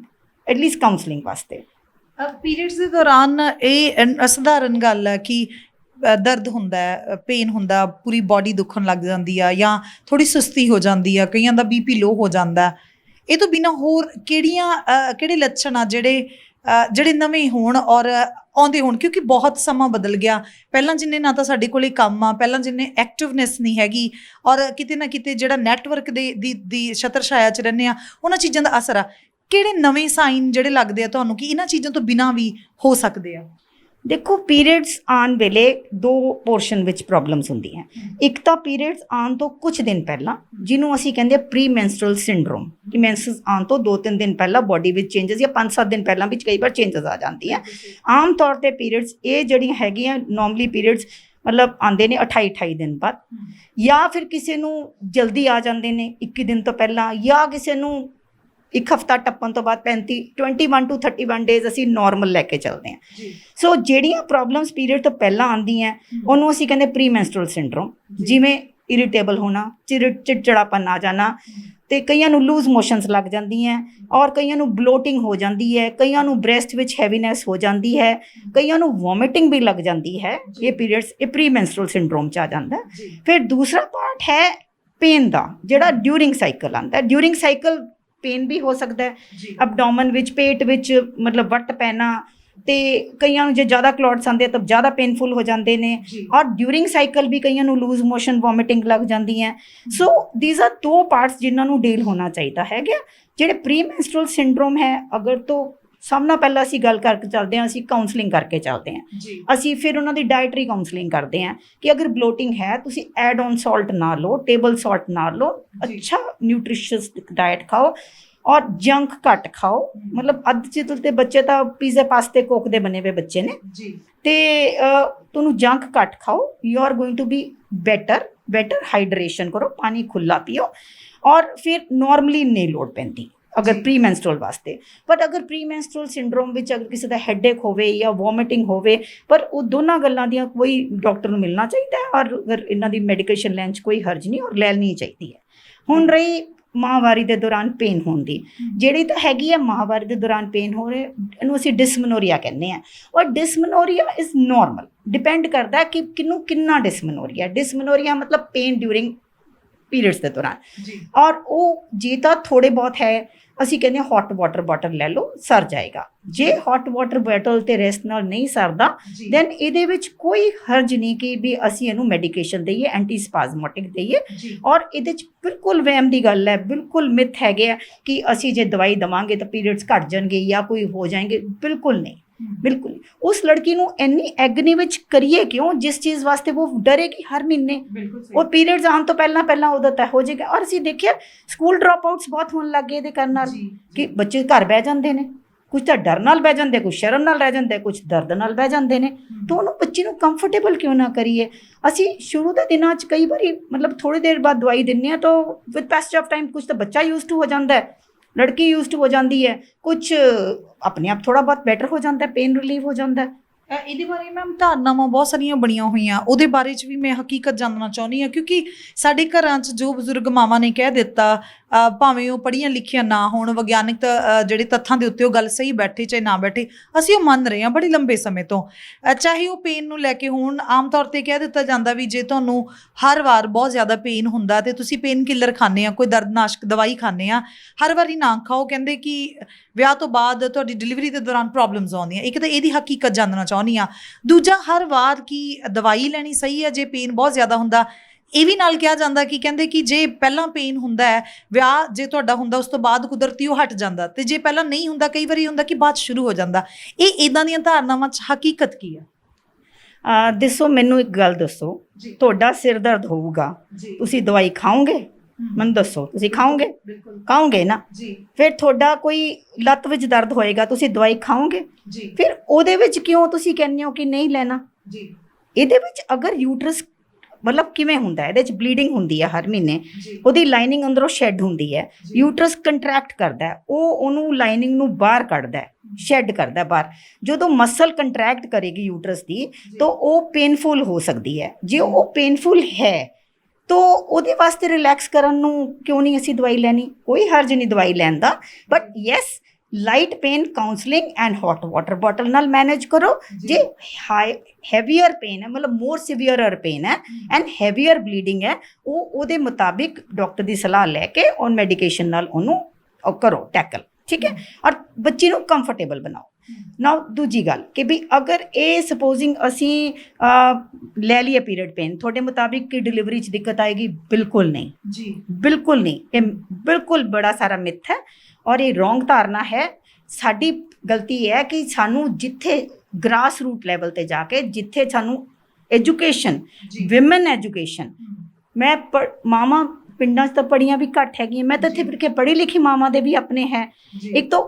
ਐਟਲੀਸਟ ਕਾਉਂਸਲਿੰਗ ਵਾਸਤੇ। ਪੀਰੀਅਡਸ ਦੇ ਦੌਰਾਨ ਇਹ ਸਧਾਰਨ ਗੱਲ ਹੈ ਕਿ ਦਰਦ ਹੁੰਦਾ ਹੈ, ਪੇਨ ਹੁੰਦਾ, ਪੂਰੀ ਬਾਡੀ ਦੁਖਣ ਲੱਗ ਜਾਂਦੀ ਆ, ਜਾਂ ਥੋੜ੍ਹੀ ਸੁਸਤੀ ਹੋ ਜਾਂਦੀ ਆ, ਕਈਆਂ ਦਾ BP ਲੋ ਹੋ ਜਾਂਦਾ। ਇਹ ਤੋਂ ਬਿਨਾਂ ਹੋਰ ਕਿਹੜੇ ਲੱਛਣ ਆ ਜਿਹੜੇ ਨਵੇਂ ਹੋਣ ਔਰ ਆਉਂਦੇ ਹੋਣ? ਕਿਉਂਕਿ ਬਹੁਤ ਸਮਾਂ ਬਦਲ ਗਿਆ, ਪਹਿਲਾਂ ਜਿੰਨੇ ਨਾ ਤਾਂ ਸਾਡੇ ਕੋਲੇ ਕੰਮ ਆ, ਪਹਿਲਾਂ ਜਿੰਨੇ ਐਕਟਿਵਨੈਸ ਨਹੀਂ ਹੈਗੀ, ਔਰ ਕਿਤੇ ਨਾ ਕਿਤੇ ਜਿਹੜਾ ਨੈਟਵਰਕ ਦੀ ਛਤਰ ਛਾਇਆ 'ਚ ਰਹਿੰਦੇ ਆ, ਉਹਨਾਂ ਚੀਜ਼ਾਂ ਦਾ ਅਸਰ ਆ। ਕਿਹੜੇ ਨਵੇਂ ਸਾਈਨ ਜਿਹੜੇ ਲੱਗਦੇ ਆ ਤੁਹਾਨੂੰ ਕਿ ਇਹਨਾਂ ਚੀਜ਼ਾਂ ਤੋਂ ਬਿਨਾਂ ਵੀ ਹੋ ਸਕਦੇ ਆ? ਦੇਖੋ ਪੀਰੀਅਡਸ ਆਉਣ ਵੇਲੇ ਦੋ ਪੋਰਸ਼ਨ ਵਿੱਚ ਪ੍ਰੋਬਲਮਸ ਹੁੰਦੀਆਂ। ਇੱਕ ਤਾਂ ਪੀਰੀਅਡਸ ਆਉਣ ਤੋਂ ਕੁਝ ਦਿਨ ਪਹਿਲਾਂ, ਜਿਹਨੂੰ ਅਸੀਂ ਕਹਿੰਦੇ ਪ੍ਰੀ ਮੈਂਸਟਰਲ ਸਿੰਡਰੋਮ, ਕਿ ਮੈਂਸਸ ਆਉਣ ਤੋਂ 2-3 ਦਿਨ ਪਹਿਲਾਂ ਬੋਡੀ ਵਿੱਚ ਚੇਂਜਸ ਜਾਂ 5-7 ਦਿਨ ਪਹਿਲਾਂ ਵਿੱਚ ਕਈ ਵਾਰ ਚੇਂਜਸ ਆ ਜਾਂਦੀਆਂ। ਆਮ ਤੌਰ ਤੇ ਪੀਰੀਅਡਸ ਇਹ ਜਿਹੜੀਆਂ ਹੈਗੀਆਂ ਨੋਰਮਲੀ ਪੀਰੀਅਡਸ ਮਤਲਬ ਆਉਂਦੇ ਨੇ 28 ਦਿਨ ਬਾਅਦ, ਜਾਂ ਫਿਰ ਕਿਸੇ ਨੂੰ ਜਲਦੀ ਆ ਜਾਂਦੇ ਨੇ 21 ਦਿਨ ਤੋਂ ਪਹਿਲਾਂ, ਜਾਂ ਕਿਸੇ ਨੂੰ ਇੱਕ ਹਫ਼ਤਾ ਟੱਪਣ ਤੋਂ ਬਾਅਦ 21 to 31 ਡੇਜ਼ ਅਸੀਂ ਨੋਰਮਲ ਲੈ ਕੇ ਚੱਲਦੇ ਹਾਂ। ਸੋ ਜਿਹੜੀਆਂ ਪ੍ਰੋਬਲਮਸ ਪੀਰੀਅਡ ਤੋਂ ਪਹਿਲਾਂ ਆਉਂਦੀਆਂ ਉਹਨੂੰ ਅਸੀਂ ਕਹਿੰਦੇ ਪ੍ਰੀ ਮੈਂਸਟਰਲ ਸਿੰਡਰੋਮ, ਜਿਵੇਂ ਇਰੀਟੇਬਲ ਹੋਣਾ, ਚਿੜਚਿੜਾਪਨ ਆ ਜਾਣਾ, ਤੇ ਕਈਆਂ ਨੂੰ ਲੂਜ਼ ਮੋਸ਼ਨਸ ਲੱਗ ਜਾਂਦੀਆਂ, ਔਰ ਕਈਆਂ ਨੂੰ ਬਲੋਟਿੰਗ ਹੋ ਜਾਂਦੀ ਹੈ, ਕਈਆਂ ਨੂੰ ਬ੍ਰੈਸਟ ਵਿੱਚ ਹੈਵੀਨੈਸ ਹੋ ਜਾਂਦੀ ਹੈ, ਕਈਆਂ ਨੂੰ ਵੋਮਿਟਿੰਗ ਵੀ ਲੱਗ ਜਾਂਦੀ ਹੈ। ਇਹ ਪੀਰੀਅਡਸ ਇਹ ਪ੍ਰੀ ਮੈਂਸਟਰਲ ਸਿੰਡਰੋਮ 'ਚ ਆ ਜਾਂਦਾ। ਫਿਰ ਦੂਸਰਾ ਪਾਰਟ ਹੈ ਪੇਨ ਦਾ, ਜਿਹੜਾ ਡਿਊਰਿੰਗ ਸਾਈਕਲ ਆਉਂਦਾ। ਡਿਊਰਿੰਗ ਸਾਈਕਲ ਪੇਨ ਵੀ ਹੋ ਸਕਦਾ ਹੈ, ਅਬਡੋਮਨ ਵਿੱਚ, ਪੇਟ ਵਿੱਚ ਮਤਲਬ ਵੱਟ ਪੈਣਾ, ਤੇ ਕਈਆਂ ਨੂੰ ਜੇ ਜ਼ਿਆਦਾ ਕਲੌਟਸ ਆਉਂਦੇ ਤਾਂ ਜ਼ਿਆਦਾ ਪੇਨਫੁਲ ਹੋ ਜਾਂਦੇ ਨੇ, ਔਰ ਡਿਊਰਿੰਗ ਸਾਈਕਲ ਵੀ ਕਈਆਂ ਨੂੰ ਲੂਜ਼ ਮੋਸ਼ਨ, ਵੋਮਿਟਿੰਗ ਲੱਗ ਜਾਂਦੀ ਹੈ। ਸੋ ਦੀਜ਼ ਆਰ ਦੋ ਪਾਰਟਸ ਜਿਨ੍ਹਾਂ ਨੂੰ ਡੀਲ ਹੋਣਾ ਚਾਹੀਦਾ ਹੈਗਾ। ਜਿਹੜੇ ਪ੍ਰੀ ਮੈਂਸਟਰਲ ਸਿੰਡਰੋਮ ਹੈ, ਅਗਰ ਤੋਂ ਸਭ ਨਾਲ ਪਹਿਲਾਂ ਅਸੀਂ ਗੱਲ ਕਰਕੇ ਚੱਲਦੇ ਹਾਂ, ਅਸੀਂ ਕਾਉਂਸਲਿੰਗ ਕਰਕੇ ਚੱਲਦੇ ਹਾਂ। ਅਸੀਂ ਫਿਰ ਉਹਨਾਂ ਦੀ ਡਾਇਟਰੀ ਕਾਉਂਸਲਿੰਗ ਕਰਦੇ ਹਾਂ ਕਿ ਅਗਰ ਬਲੋਟਿੰਗ ਹੈ ਤੁਸੀਂ ਐਡ ਔਨ ਸਾਲਟ ਨਾ ਲਓ, ਟੇਬਲ ਸਾਲਟ ਨਾ ਲਓ, ਅੱਛਾ ਨਿਊਟ੍ਰੀਸ਼ੀਅਸ ਡਾਇਟ ਖਾਓ, ਔਰ ਜੰਕ ਘੱਟ ਖਾਓ। ਮਤਲਬ ਅੱਜ ਦੇ ਬੱਚੇ ਤਾਂ ਪੀਜ਼ੇ, ਪਾਸਤੇ, ਕੋਕ ਦੇ ਬਣੇ ਹੋਏ ਬੱਚੇ ਨੇ, ਤੇ ਤੁਹਾਨੂੰ ਜੰਕ ਘੱਟ ਖਾਓ। You are going to be better hydration ਕਰੋ, ਪਾਣੀ ਖੁੱਲਾ ਪੀਓ, ਔਰ ਫਿਰ ਨੋਰਮਲੀ ਨਹੀਂ ਲੋੜ ਪੈਂਦੀ ਅਗਰ ਪ੍ਰੀ ਮੈਂਸਟਰਲ ਵਾਸਤੇ। ਬਟ ਅਗਰ ਪ੍ਰੀ ਮੈਂਸਟਰਲ ਸਿੰਡਰੋਮ ਵਿੱਚ ਅਗਰ ਕਿਸੇ ਦਾ ਹੈਡੇਕ ਹੋਵੇ ਜਾਂ ਵੋਮਿਟਿੰਗ ਹੋਵੇ, ਪਰ ਉਹ ਦੋਨਾਂ ਗੱਲਾਂ ਦੀਆਂ ਕੋਈ ਡਾਕਟਰ ਨੂੰ ਮਿਲਣਾ ਚਾਹੀਦਾ ਹੈ, ਔਰ ਅਗਰ ਇਹਨਾਂ ਦੀ ਮੈਡੀਕੇਸ਼ਨ ਲੈਣ 'ਚ ਕੋਈ ਹਰਜ ਨਹੀਂ, ਔਰ ਲੈਣੀ ਚਾਹੀਦੀ ਹੈ। ਹੁਣ ਰਹੀ ਮਾਹਵਾਰੀ ਦੇ ਦੌਰਾਨ ਪੇਨ ਹੋਣ ਦੀ, ਜਿਹੜੀ ਤਾਂ ਹੈਗੀ ਹੈ ਮਾਹਵਾਰੀ ਦੇ ਦੌਰਾਨ ਪੇਨ ਹੋ ਰਹੇ, ਇਹਨੂੰ ਅਸੀਂ ਡਿਸਮਨੋਰੀਆ ਕਹਿੰਦੇ ਹਾਂ। ਔਰ ਡਿਸਮਨੋਰੀਆ ਇਜ਼ ਨੋਰਮਲ, ਡਿਪੈਂਡ ਕਰਦਾ ਕਿ ਕਿਹਨੂੰ ਕਿੰਨਾ ਡਿਸਮਨੋਰੀਆ ਮਤਲਬ ਪੇਨ ਡਿਊਰਿੰਗ ਪੀਰੀਅਡਸ ਦੇ ਦੌਰਾਨ। ਔਰ ਉਹ ਜੇ ਤਾਂ ਥੋੜੇ ਬਹੁਤ ਹੈ, ਅਸੀਂ ਕਹਿੰਦੇ ਹਾਂ ਹੌਟ ਵਾਟਰ ਬੋਟਲ ਲੈ ਲਓ, ਸਰ ਜਾਏਗਾ। ਜੇ ਹੌਟ ਵਾਟਰ ਬੋਟਲ ਤੇ ਰੈਸਟ ਨਾਲ ਨਹੀਂ ਸਰਦਾ, ਦੈਨ ਇਹਦੇ ਵਿੱਚ ਕੋਈ ਹਰਜ ਨਹੀਂ ਕਿ ਵੀ ਅਸੀਂ ਇਹਨੂੰ ਮੈਡੀਕੇਸ਼ਨ ਦਈਏ, ਐਂਟੀਸਪਾਜ਼ਮੋਟਿਕ ਦਈਏ। ਔਰ ਇਹਦੇ 'ਚ ਬਿਲਕੁਲ ਵਹਿਮ ਦੀ ਗੱਲ ਹੈ, ਬਿਲਕੁਲ ਮਿਥ ਹੈਗੇ ਆ ਕਿ ਅਸੀਂ ਜੇ ਦਵਾਈ ਦੇਵਾਂਗੇ ਤਾਂ ਪੀਰੀਅਡਸ ਘੱਟ ਜਾਣਗੇ ਜਾਂ ਕੋਈ ਹੋ ਜਾਣਗੇ। ਬਿਲਕੁਲ ਨਹੀਂ, ਬਿਲਕੁਲ ਨਹੀਂ। ਉਸ ਲੜਕੀ ਨੂੰ ਇੰਨੀ ਐਗਨੀ ਵਿੱਚ ਕਰੀਏ ਕਿਉਂ, ਜਿਸ ਚੀਜ਼ ਵਾਸਤੇ ਉਹ ਡਰੇਗੀ ਹਰ ਮਹੀਨੇ। ਉਹ ਪੀਰੀਅਡਸ ਆਉਣ ਤੋਂ ਪਹਿਲਾਂ ਉਹਦਾ ਤੈਅ ਹੋ ਜਾਏਗਾ। ਔਰ ਅਸੀਂ ਦੇਖਿਆ ਸਕੂਲ ਡ੍ਰੌਪ ਆਊਟਸ ਬਹੁਤ ਹੋਣ ਲੱਗ ਗਏ ਇਹਦੇ ਕਰਨ ਨਾਲ, ਕਿ ਬੱਚੇ ਘਰ ਬਹਿ ਜਾਂਦੇ ਨੇ, ਕੁਝ ਤਾਂ ਡਰ ਨਾਲ ਬਹਿ ਜਾਂਦੇ, ਕੁਝ ਸ਼ਰਮ ਨਾਲ ਰਹਿ ਜਾਂਦੇ, ਕੁਝ ਦਰਦ ਨਾਲ ਬਹਿ ਜਾਂਦੇ ਨੇ। ਤਾਂ ਉਹਨੂੰ ਬੱਚੇ ਨੂੰ ਕੰਫਰਟੇਬਲ ਕਿਉਂ ਨਾ ਕਰੀਏ। ਅਸੀਂ ਸ਼ੁਰੂ ਦੇ ਦਿਨਾਂ 'ਚ ਕਈ ਵਾਰੀ ਮਤਲਬ ਥੋੜ੍ਹੀ ਦੇਰ ਬਾਅਦ ਦਵਾਈ ਦਿੰਦੇ ਹਾਂ, ਤਾਂ ਵਿਦ ਪੈਸੇਜ ਆਫ ਟਾਈਮ ਕੁਝ ਤਾਂ ਬੱਚਾ ਯੂਜ਼ਡ ਟੂ ਹੋ ਜਾਂਦਾ ਹੈ, ਲੜਕੀ ਯੂਜ਼ਡ ਹੋ ਜਾਂਦੀ ਹੈ, ਕੁਝ ਆਪਣੇ ਆਪ ਥੋੜ੍ਹਾ ਬਹੁਤ ਬੈਟਰ ਹੋ ਜਾਂਦਾ, ਪੇਨ ਰਿਲੀਵ ਹੋ ਜਾਂਦਾ। ਇਹਦੇ ਬਾਰੇ ਮੈਮ ਧਾਰਨਾਵਾਂ ਬਹੁਤ ਸਾਰੀਆਂ ਬਣੀਆਂ ਹੋਈਆਂ, ਉਹਦੇ ਬਾਰੇ 'ਚ ਵੀ ਮੈਂ ਹਕੀਕਤ ਜਾਣਨਾ ਚਾਹੁੰਦੀ ਹਾਂ, ਕਿਉਂਕਿ ਸਾਡੇ ਘਰਾਂ 'ਚ ਜੋ ਬਜ਼ੁਰਗ ਮਾਵਾਂ ਨੇ ਕਹਿ ਦਿੱਤਾ, ਭਾਵੇਂ ਉਹ ਪੜ੍ਹੀਆਂ ਲਿਖੀਆਂ ਨਾ ਹੋਣ, ਵਿਗਿਆਨਿਕ ਜਿਹੜੇ ਤੱਥਾਂ ਦੇ ਉੱਤੇ ਉਹ ਗੱਲ ਸਹੀ ਬੈਠੇ ਚਾਹੇ ਨਾ ਬੈਠੇ, ਅਸੀਂ ਉਹ ਮੰਨ ਰਹੇ ਹਾਂ ਬੜੇ ਲੰਬੇ ਸਮੇਂ ਤੋਂ। ਚਾਹੇ ਉਹ ਪੇਨ ਨੂੰ ਲੈ ਕੇ ਹੋਣ, ਆਮ ਤੌਰ 'ਤੇ ਕਹਿ ਦਿੱਤਾ ਜਾਂਦਾ ਵੀ ਜੇ ਤੁਹਾਨੂੰ ਹਰ ਵਾਰ ਬਹੁਤ ਜ਼ਿਆਦਾ ਪੇਨ ਹੁੰਦਾ ਤੇ ਤੁਸੀਂ ਪੇਨ ਕਿਲਰ ਖਾਂਦੇ ਆ, ਕੋਈ ਦਰਦਨਾਸ਼ਕ ਦਵਾਈ ਖਾਂਦੇ ਆ, ਹਰ ਵਾਰੀ ਨਾ ਖਾਓ। ਕਹਿੰਦੇ ਕਿ ਵਿਆਹ ਤੋਂ ਬਾਅਦ ਤੁਹਾਡੀ ਡਿਲੀਵਰੀ ਦੇ ਦੌਰਾਨ ਪ੍ਰੋਬਲਮਸ ਆਉਂਦੀਆਂ। ਇੱਕ ਤਾਂ ਇਹਦੀ ਹਕੀਕਤ ਜਾਣਨਾ ਚਾਹੁੰਦੀ ਹਾਂ। ਦੂਜਾ, ਹਰ ਵਾਰ ਕੀ ਦਵਾਈ ਲੈਣੀ ਸਹੀ ਹੈ ਜੇ ਪੇਨ ਬਹੁਤ ਜ਼ਿਆਦਾ ਹੁੰਦਾ? ਇਹ ਵੀ ਨਾਲ ਕਿਹਾ ਜਾਂਦਾ ਕਿ ਕਹਿੰਦੇ ਕਿ ਜੇ ਪਹਿਲਾਂ ਪੇਨ ਹੁੰਦਾ ਹੈ, ਵਿਆਹ ਜੇ ਤੁਹਾਡਾ ਹੁੰਦਾ, ਉਸ ਤੋਂ ਬਾਅਦ ਕੁਦਰਤੀ ਉਹ ਹਟ ਜਾਂਦਾ, ਤੇ ਜੇ ਪਹਿਲਾਂ ਨਹੀਂ ਹੁੰਦਾ, ਕਈ ਵਾਰੀ ਹੁੰਦਾ ਕਿ ਬਾਅਦ ਸ਼ੁਰੂ ਹੋ ਜਾਂਦਾ। ਇਹ ਇਦਾਂ ਦੀਆਂ ਧਾਰਨਾਵਾਂ 'ਚ ਹਕੀਕਤ ਕੀ ਹੈ? ਦੱਸੋ ਮੈਨੂੰ ਇੱਕ ਗੱਲ ਦੱਸੋ, ਤੁਹਾਡਾ ਸਿਰ ਦਰਦ ਹੋਊਗਾ, ਤੁਸੀਂ ਦਵਾਈ ਖਾਓਗੇ? ਮੈਨੂੰ ਦੱਸੋ, ਤੁਸੀਂ ਖਾਓਗੇ ਨਾ? ਫਿਰ ਤੁਹਾਡਾ ਕੋਈ ਲੱਤ ਵਿੱਚ ਦਰਦ ਹੋਏਗਾ, ਤੁਸੀਂ ਦਵਾਈ ਖਾਓਗੇ? ਫਿਰ ਉਹਦੇ ਵਿੱਚ ਕਿਉਂ ਤੁਸੀਂ ਕਹਿੰਦੇ ਹੋ ਕਿ ਨਹੀਂ ਲੈਣਾ? ਇਹਦੇ ਵਿੱਚ ਅਗਰ ਯੂਟਰਸ ਮਤਲਬ ਕਿਵੇਂ ਹੁੰਦਾ, ਇਹਦੇ 'ਚ ਬਲੀਡਿੰਗ ਹੁੰਦੀ ਹੈ ਹਰ ਮਹੀਨੇ, ਉਹਦੀ ਲਾਈਨਿੰਗ ਅੰਦਰੋਂ ਸ਼ੈੱਡ ਹੁੰਦੀ ਹੈ, ਯੂਟਰਸ ਕੰਟਰੈਕਟ ਕਰਦਾ, ਉਹਨੂੰ ਲਾਈਨਿੰਗ ਨੂੰ ਬਾਹਰ ਕੱਢਦਾ, ਸ਼ੈੱਡ ਕਰਦਾ ਬਾਹਰ। ਜਦੋਂ ਮਸਲ ਕੰਟਰੈਕਟ ਕਰੇਗੀ ਯੂਟਰਸ ਦੀ, ਤਾਂ ਉਹ ਪੇਨਫੁਲ ਹੋ ਸਕਦੀ ਹੈ। ਜੇ ਉਹ ਪੇਨਫੁਲ ਹੈ ਤਾਂ ਉਹਦੇ ਵਾਸਤੇ ਰਿਲੈਕਸ ਕਰਨ ਨੂੰ ਕਿਉਂ ਨਹੀਂ ਅਸੀਂ ਦਵਾਈ ਲੈਣੀ? ਕੋਈ ਹਰਜ ਨਹੀਂ ਦਵਾਈ ਲੈਣ ਦਾ। But yes, light pain counselling and hot water bottle ਨਾਲ ਮੈਨੇਜ ਕਰੋ। ਜੇ ਹੈਵੀਅਰ ਪੇਨ ਹੈ, ਮਤਲਬ ਮੋਰ ਸਿਵੀਅਰ ਪੇਨ ਹੈ ਐਂਡ ਹੈਵੀਅਰ ਬਲੀਡਿੰਗ ਹੈ, ਉਹਦੇ ਮੁਤਾਬਿਕ ਡਾਕਟਰ ਦੀ ਸਲਾਹ ਲੈ ਕੇ ਔਨ ਮੈਡੀਕੇਸ਼ਨ ਨਾਲ ਉਹਨੂੰ ਕਰੋ ਟੈਕਲ, ਠੀਕ ਹੈ? ਔਰ ਬੱਚੇ ਨੂੰ ਕੰਫਰਟੇਬਲ ਬਣਾਓ। ਨਾਓ ਦੂਜੀ ਗੱਲ ਕਿ ਵੀ ਅਗਰ ਇਹ ਸਪੋਜ਼ਿੰਗ ਅਸੀਂ ਲੈ ਲਈਏ ਪੀਰੀਅਡ ਪੇਨ, ਤੁਹਾਡੇ ਮੁਤਾਬਿਕ ਕਿ ਡਿਲੀਵਰੀ 'ਚ ਦਿੱਕਤ ਆਏਗੀ? ਬਿਲਕੁਲ ਨਹੀਂ ਜੀ, ਬਿਲਕੁਲ ਨਹੀਂ। ਇਹ ਬਿਲਕੁਲ ਬੜਾ ਸਾਰਾ ਮਿਥ ਹੈ ਔਰ ਇਹ ਰੋਂਗ ਧਾਰਨਾ ਹੈ। ਸਾਡੀ ਗਲਤੀ ਹੈ ਕਿ ਸਾਨੂੰ ਜਿੱਥੇ ਗ੍ਰਾਸ ਰੂਟ ਲੈਵਲ ਤੇ ਜਾ ਕੇ, ਜਿੱਥੇ ਸਾਨੂੰ ਐਜੂਕੇਸ਼ਨ, ਜੀ। ਵਿਮਨ ਐਜੂਕੇਸ਼ਨ, ਮੈਂ ਮਾਵਾਂ ਪਿੰਡਾਂ 'ਚ ਤਾਂ ਪੜ੍ਹੀਆਂ ਵੀ ਘੱਟ ਹੈਗੀਆਂ, ਮੈਂ ਤਾਂ ਇੱਥੇ ਫਿਰ ਕੇ ਪੜ੍ਹੀ ਲਿਖੀ ਮਾਵਾਂ ਦੇ ਵੀ ਆਪਣੇ ਹੈ। ਇੱਕ ਤਾਂ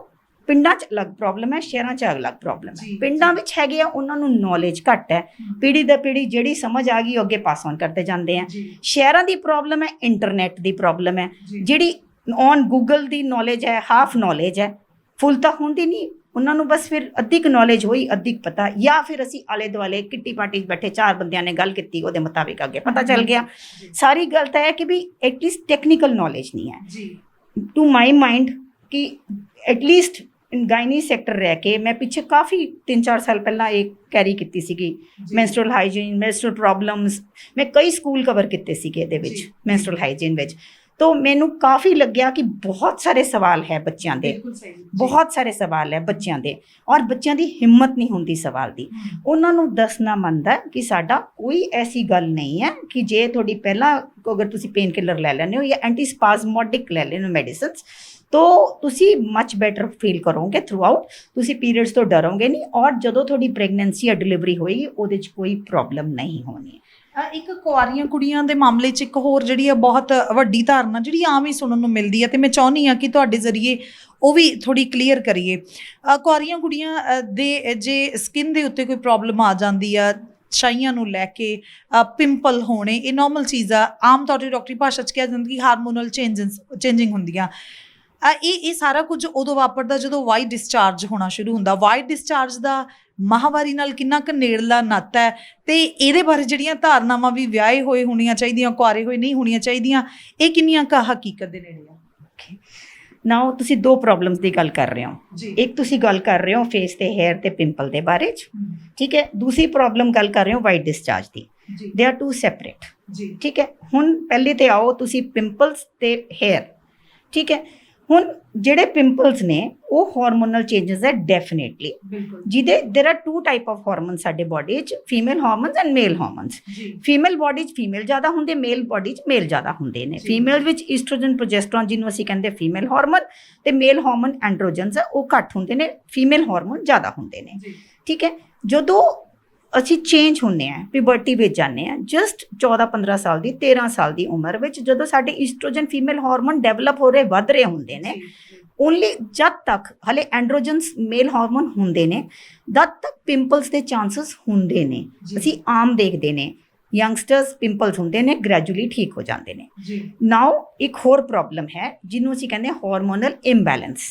ਪਿੰਡਾਂ 'ਚ ਅਲੱਗ ਪ੍ਰੋਬਲਮ ਹੈ, ਸ਼ਹਿਰਾਂ 'ਚ ਅਲੱਗ ਪ੍ਰੋਬਲਮ ਹੈ। ਪਿੰਡਾਂ ਵਿੱਚ ਹੈਗੇ ਆ, ਉਹਨਾਂ ਨੂੰ ਨੌਲੇਜ ਘੱਟ ਹੈ, ਪੀੜ੍ਹੀ ਦਰ ਪੀੜ੍ਹੀ ਜਿਹੜੀ ਸਮਝ ਆ ਗਈ ਉਹ ਅੱਗੇ ਪਾਸ ਔਨ ਕਰਦੇ ਜਾਂਦੇ ਆ। ਸ਼ਹਿਰਾਂ ਦੀ ਪ੍ਰੋਬਲਮ ਹੈ, ਇੰਟਰਨੈਟ ਦੀ ਪ੍ਰੋਬਲਮ ਹੈ, ਜਿਹੜੀ ਔਨ ਗੂਗਲ ਦੀ ਨੌਲੇਜ ਹੈ, ਹਾਫ ਨੌਲੇਜ ਹੈ, ਫੁੱਲ ਤਾਂ ਹੁੰਦੀ ਨਹੀਂ ਉਹਨਾਂ ਨੂੰ, ਬਸ ਫਿਰ ਅੱਧੀ ਕੁ ਨੌਲੇਜ ਹੋਈ, ਅੱਧੀ ਕੁ ਪਤਾ, ਜਾਂ ਫਿਰ ਅਸੀਂ ਆਲੇ ਦੁਆਲੇ ਕਿੱਟੀ ਪਾਰਟੀ 'ਚ ਬੈਠੇ 4 ਬੰਦਿਆਂ ਨੇ ਗੱਲ ਕੀਤੀ, ਉਹਦੇ ਮੁਤਾਬਿਕ ਅੱਗੇ ਪਤਾ ਚੱਲ ਗਿਆ। ਸਾਰੀ ਗੱਲ ਤਾਂ ਹੈ ਕਿ ਵੀ ਐਟਲੀਸਟ ਟੈਕਨੀਕਲ ਨੌਲੇਜ ਨਹੀਂ ਹੈ। ਟੂ ਮਾਈ ਮਾਈਂਡ ਕਿ ਐਟਲੀਸਟ ਗਾਇਨੀ ਸੈਕਟਰ ਰਹਿ ਕੇ, ਮੈਂ ਪਿੱਛੇ ਕਾਫੀ 3-4 ਸਾਲ ਪਹਿਲਾਂ ਇਹ ਕੈਰੀ ਕੀਤੀ ਸੀਗੀ, ਮੈਂਸਟਰਲ ਹਾਈਜੀਨ, ਮੈਂਸਟਰਲ ਪ੍ਰੋਬਲਮਸ, ਮੈਂ ਕਈ ਸਕੂਲ ਕਵਰ ਕੀਤੇ ਸੀਗੇ ਇਹਦੇ ਵਿੱਚ, ਮੈਂਸਟਰਲ ਹਾਈਜੀਨ ਵਿੱਚ। तो मैनू काफ़ी लग्या कि बहुत सारे सवाल है बच्चों के, बहुत सारे सवाल है बच्चों के, और बच्चों की हिम्मत नहीं होंदी सवाल की। उन्होंने दसना मनता है कि साडा कोई ऐसी गल नहीं है कि जे थोड़ी पहला अगर तुसी पेन किलर ले लेने हो या एंटीस्पाजमोडिक ले लेने मेडिसिन तो तुसी मच बैटर फील करोगे थ्रू आउट, तुसी पीरियड्स तो डरोगे नहीं, और जदों थोड़ी प्रेगनेंसी या डिलीवरी होएगी ਉਹਦੇ 'ਚ कोई प्रॉब्लम नहीं होनी। ਇੱਕ ਕੁਆਰੀਆਂ ਕੁੜੀਆਂ ਦੇ ਮਾਮਲੇ 'ਚ ਇੱਕ ਹੋਰ ਜਿਹੜੀ ਆ ਬਹੁਤ ਵੱਡੀ ਧਾਰਨਾ ਜਿਹੜੀ ਆਮ ਹੀ ਸੁਣਨ ਨੂੰ ਮਿਲਦੀ ਹੈ ਤੇ ਮੈਂ ਚਾਹੁੰਦੀ ਹਾਂ ਕਿ ਤੁਹਾਡੇ ਜ਼ਰੀਏ ਉਹ ਵੀ ਥੋੜੀ ਕਲੀਅਰ ਕਰੀਏ। ਕੁਆਰੀਆਂ ਕੁੜੀਆਂ ਦੇ ਜੇ ਸਕਿਨ ਦੇ ਉੱਤੇ ਕੋਈ ਪ੍ਰੋਬਲਮ ਆ ਜਾਂਦੀ ਆ, ਛਾਈਆਂ ਨੂੰ ਲੈ ਕੇ, ਪਿੰਪਲ ਹੋਣੇ, ਇਹ ਨਾਰਮਲ ਚੀਜ਼ ਆ। ਆਮ ਤੌਰ 'ਤੇ ਡਾਕਟਰੀ ਭਾਸ਼ਾ 'ਚ ਕਿਹਾ ਜਾਂਦਾ ਕਿ ਹਾਰਮੋਨਲ ਚੇਂਜਿੰਗ ਹੁੰਦੀਆਂ। ਇਹ ਸਾਰਾ ਕੁਝ ਉਦੋਂ ਵਾਪਰਦਾ ਜਦੋਂ ਵਾਈਟ ਡਿਸਚਾਰਜ ਹੋਣਾ ਸ਼ੁਰੂ ਹੁੰਦਾ। ਵਾਈਟ ਡਿਸਚਾਰਜ ਦਾ ਮਾਹਵਾਰੀ ਨਾਲ ਕਿੰਨਾ ਕੁ ਨੇੜਲਾ ਨਾਤਾ ਹੈ, ਤੇ ਇਹਦੇ ਬਾਰੇ ਜਿਹੜੀਆਂ ਧਾਰਨਾਵਾਂ ਵੀ ਵਿਆਹੇ ਹੋਏ ਹੋਣੀਆਂ ਚਾਹੀਦੀਆਂ, ਕੁਆਰੇ ਹੋਏ ਨਹੀਂ ਹੋਣੀਆਂ ਚਾਹੀਦੀਆਂ, ਇਹ ਕਿੰਨੀਆਂ ਕੁ ਹਕੀਕਤ ਦੇ ਨੇੜੇ ਆ? ਨਾਓ ਤੁਸੀਂ ਦੋ ਪ੍ਰੋਬਲਮਸ ਦੀ ਗੱਲ ਕਰ ਰਹੇ ਹੋ। ਇੱਕ ਤੁਸੀਂ ਗੱਲ ਕਰ ਰਹੇ ਹੋ ਫੇਸ ਤੇ ਹੇਅਰ ਤੇ ਪਿੰਪਲ ਦੇ ਬਾਰੇ 'ਚ, ਠੀਕ ਹੈ। ਦੂਸਰੀ ਪ੍ਰੋਬਲਮ ਗੱਲ ਕਰ ਰਹੇ ਹੋ white discharge the. They are to separate, ਠੀਕ ਹੈ। ਹੁਣ ਪਹਿਲੇ ਤੇ ਆਓ ਤੁਸੀਂ ਪਿੰਪਲਸ ਤੇ ਹੇਅਰ, ਠੀਕ ਹੈ। ਹੁਣ ਜਿਹੜੇ ਪਿੰਪਲਸ ਨੇ ਉਹ ਹਾਰਮੋਨਲ ਚੇਂਜਸ ਹੈ ਡੈਫੀਨੇਟਲੀ, ਜਿਹਦੇ there are two type of hormone ਸਾਡੇ ਬੋਡੀ 'ਚ, female hormones and male hormones. Female body 'ਚ ਫੀਮੇਲ ਜ਼ਿਆਦਾ ਹੁੰਦੇ, ਮੇਲ ਬੋਡੀ 'ਚ ਮੇਲ ਜ਼ਿਆਦਾ ਹੁੰਦੇ ਨੇ। ਫੀਮੇਲ ਵਿੱਚ ਈਸਟ੍ਰੋਜਨ ਪ੍ਰੋਜੈਸਟਰੋਨ ਜਿਹਨੂੰ ਅਸੀਂ ਕਹਿੰਦੇ ਫੀਮੇਲ ਹਾਰਮੋਨ, ਤੇ ਮੇਲ ਹਾਰਮੋਨ ਐਂਡਰੋਜਨਸ ਉਹ ਘੱਟ ਹੁੰਦੇ ਨੇ, ਫੀਮੇਲ ਹਾਰਮੋਨ ਜ਼ਿਆਦਾ ਹੁੰਦੇ ਨੇ, ਠੀਕ ਹੈ। ਜਦੋਂ ਅਸੀਂ ਚੇਂਜ ਹੁੰਦੇ ਹਾਂ, ਪਿਬਰਟੀ ਵਿੱਚ ਜਾਂਦੇ ਹਾਂ, ਜਸਟ 14-15 ਸਾਲ ਦੀ 13 ਸਾਲ ਦੀ ਉਮਰ ਵਿੱਚ, ਜਦੋਂ ਸਾਡੇ ਈਸਟ੍ਰੋਜਨ ਫੀਮੇਲ ਹਾਰਮੋਨ ਡਿਵੈਲਪ ਹੋ ਰਹੇ, ਵੱਧ ਰਹੇ ਹੁੰਦੇ ਨੇ, ਓਨਲੀ ਜਦ ਤੱਕ ਹਲੇ ਐਂਡਰੋਜਨਸ ਮੇਲ ਹਾਰਮੋਨ ਹੁੰਦੇ ਨੇ, ਤਦ ਤੱਕ ਪਿੰਪਲਸ ਦੇ ਚਾਂਸਸ ਹੁੰਦੇ ਨੇ। ਅਸੀਂ ਆਮ ਦੇਖਦੇ ਨੇ ਯੰਗਸਟਰਸ ਪਿੰਪਲਸ ਹੁੰਦੇ ਨੇ, ਗ੍ਰੈਜੂਅਲੀ ਠੀਕ ਹੋ ਜਾਂਦੇ ਨੇ। ਨਾਓ ਇੱਕ ਹੋਰ ਪ੍ਰੋਬਲਮ ਹੈ ਜਿਹਨੂੰ ਅਸੀਂ ਕਹਿੰਦੇ ਹਾਰਮੋਨਲ ਇੰਬੈਲੈਂਸ।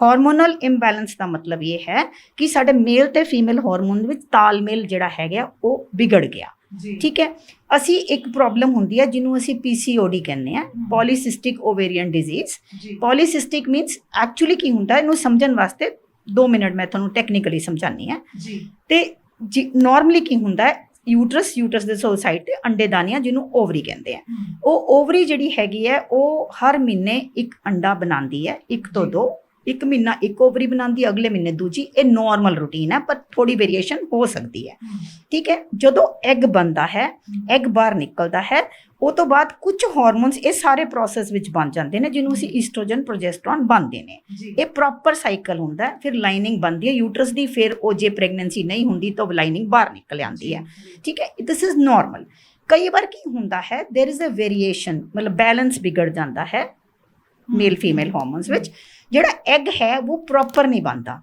ਹਾਰਮੋਨਲ ਇੰਬੈਲੈਂਸ ਦਾ ਮਤਲਬ ਇਹ ਹੈ ਕਿ ਸਾਡੇ ਮੇਲ ਤੇ ਫੀਮੇਲ ਹਾਰਮੋਨ ਵਿੱਚ ਤਾਲਮੇਲ ਜਿਹੜਾ ਹੈਗਾ ਉਹ ਵਿਗੜ ਗਿਆ, ਠੀਕ ਹੈ। ਅਸੀਂ ਇੱਕ ਪ੍ਰੋਬਲਮ ਹੁੰਦੀ ਹੈ ਜਿਹਨੂੰ ਅਸੀਂ PCOD ਕਹਿੰਦੇ ਆ, ਪੋਲੀਸਿਸਟਿਕ ਓਵੇਰੀਅਨ ਡਿਜ਼ੀਜ਼। ਪੋਲੀਸਿਸਟਿਕ ਮੀਨਸ ਐਕਚੁਅਲੀ ਕੀ ਹੁੰਦਾ, ਇਹਨੂੰ ਸਮਝਣ ਵਾਸਤੇ 2 ਮਿੰਟ ਮੈਂ ਤੁਹਾਨੂੰ ਟੈਕਨੀਕਲੀ ਸਮਝਾਉਂਦੀ ਹਾਂ। ਤੇ ਨਾਰਮਲੀ ਕੀ ਹੁੰਦਾ, ਯੂਟਰਸ ਦੇ ਸਾਈਡ ਤੇ ਅੰਡੇਦਾਨੀਆਂ ਜਿਹਨੂੰ ਓਵਰੀ ਕਹਿੰਦੇ ਆ, ਉਹ ਓਵਰੀ ਜਿਹੜੀ ਹੈਗੀ ਹੈ ਉਹ ਹਰ ਮਹੀਨੇ ਇੱਕ ਅੰਡਾ ਬਣਾਉਂਦੀ ਹੈ, 1 ਤੋਂ 2, ਇੱਕ ਮਹੀਨਾ ਇੱਕ ਓਵਰੀ ਬਣਾਉਂਦੀ, ਅਗਲੇ ਮਹੀਨੇ ਦੂਜੀ। ਇਹ ਨਾਰਮਲ ਰੂਟੀਨ ਹੈ, ਪਰ ਥੋੜੀ ਵੇਰੀਏਸ਼ਨ ਹੋ ਸਕਦੀ ਹੈ, ਠੀਕ ਹੈ। ਜਦੋਂ ਐਗ ਬਣਦਾ ਹੈ, ਐਗ ਬਾਹਰ ਨਿਕਲਦਾ ਹੈ, ਉਹ ਤੋਂ ਬਾਅਦ ਕੁਝ ਹਾਰਮੋਨਸ ਇਹ ਸਾਰੇ ਪ੍ਰੋਸੈਸ ਵਿੱਚ ਬਣ ਜਾਂਦੇ ਨੇ ਜਿਹਨੂੰ ਅਸੀਂ ਈਸਟ੍ਰੋਜਨ ਪ੍ਰੋਜੈਸਟਰੋਨ ਬਣਦੇ ਨੇ। ਇਹ ਪ੍ਰੋਪਰ ਸਾਈਕਲ ਹੁੰਦਾ ਹੈ। ਫਿਰ ਲਾਈਨਿੰਗ ਬਣਦੀ ਹੈ ਯੂਟਰਸ ਦੀ, ਫਿਰ ਉਹ ਜੇ ਪ੍ਰੈਗਨੈਂਸੀ ਨਹੀਂ ਹੁੰਦੀ ਤਾਂ ਲਾਈਨਿੰਗ ਬਾਹਰ ਨਿਕਲ ਆਉਂਦੀ ਹੈ, ਠੀਕ ਹੈ। This is normal. ਕਈ ਵਾਰ ਕੀ ਹੁੰਦਾ ਹੈ, ਦੇਰ ਇਜ਼ ਅ ਵੇਰੀਏਸ਼ਨ, ਮਤਲਬ ਬੈਲੈਂਸ ਵਿਗੜ ਜਾਂਦਾ ਹੈ ਮੇਲ ਫੀਮੇਲ ਹਾਰਮੋਨਸ ਵਿੱਚ। ਜਿਹੜਾ ਐਗ ਹੈ ਉਹ ਪ੍ਰੋਪਰ ਨਹੀਂ ਬਣਦਾ,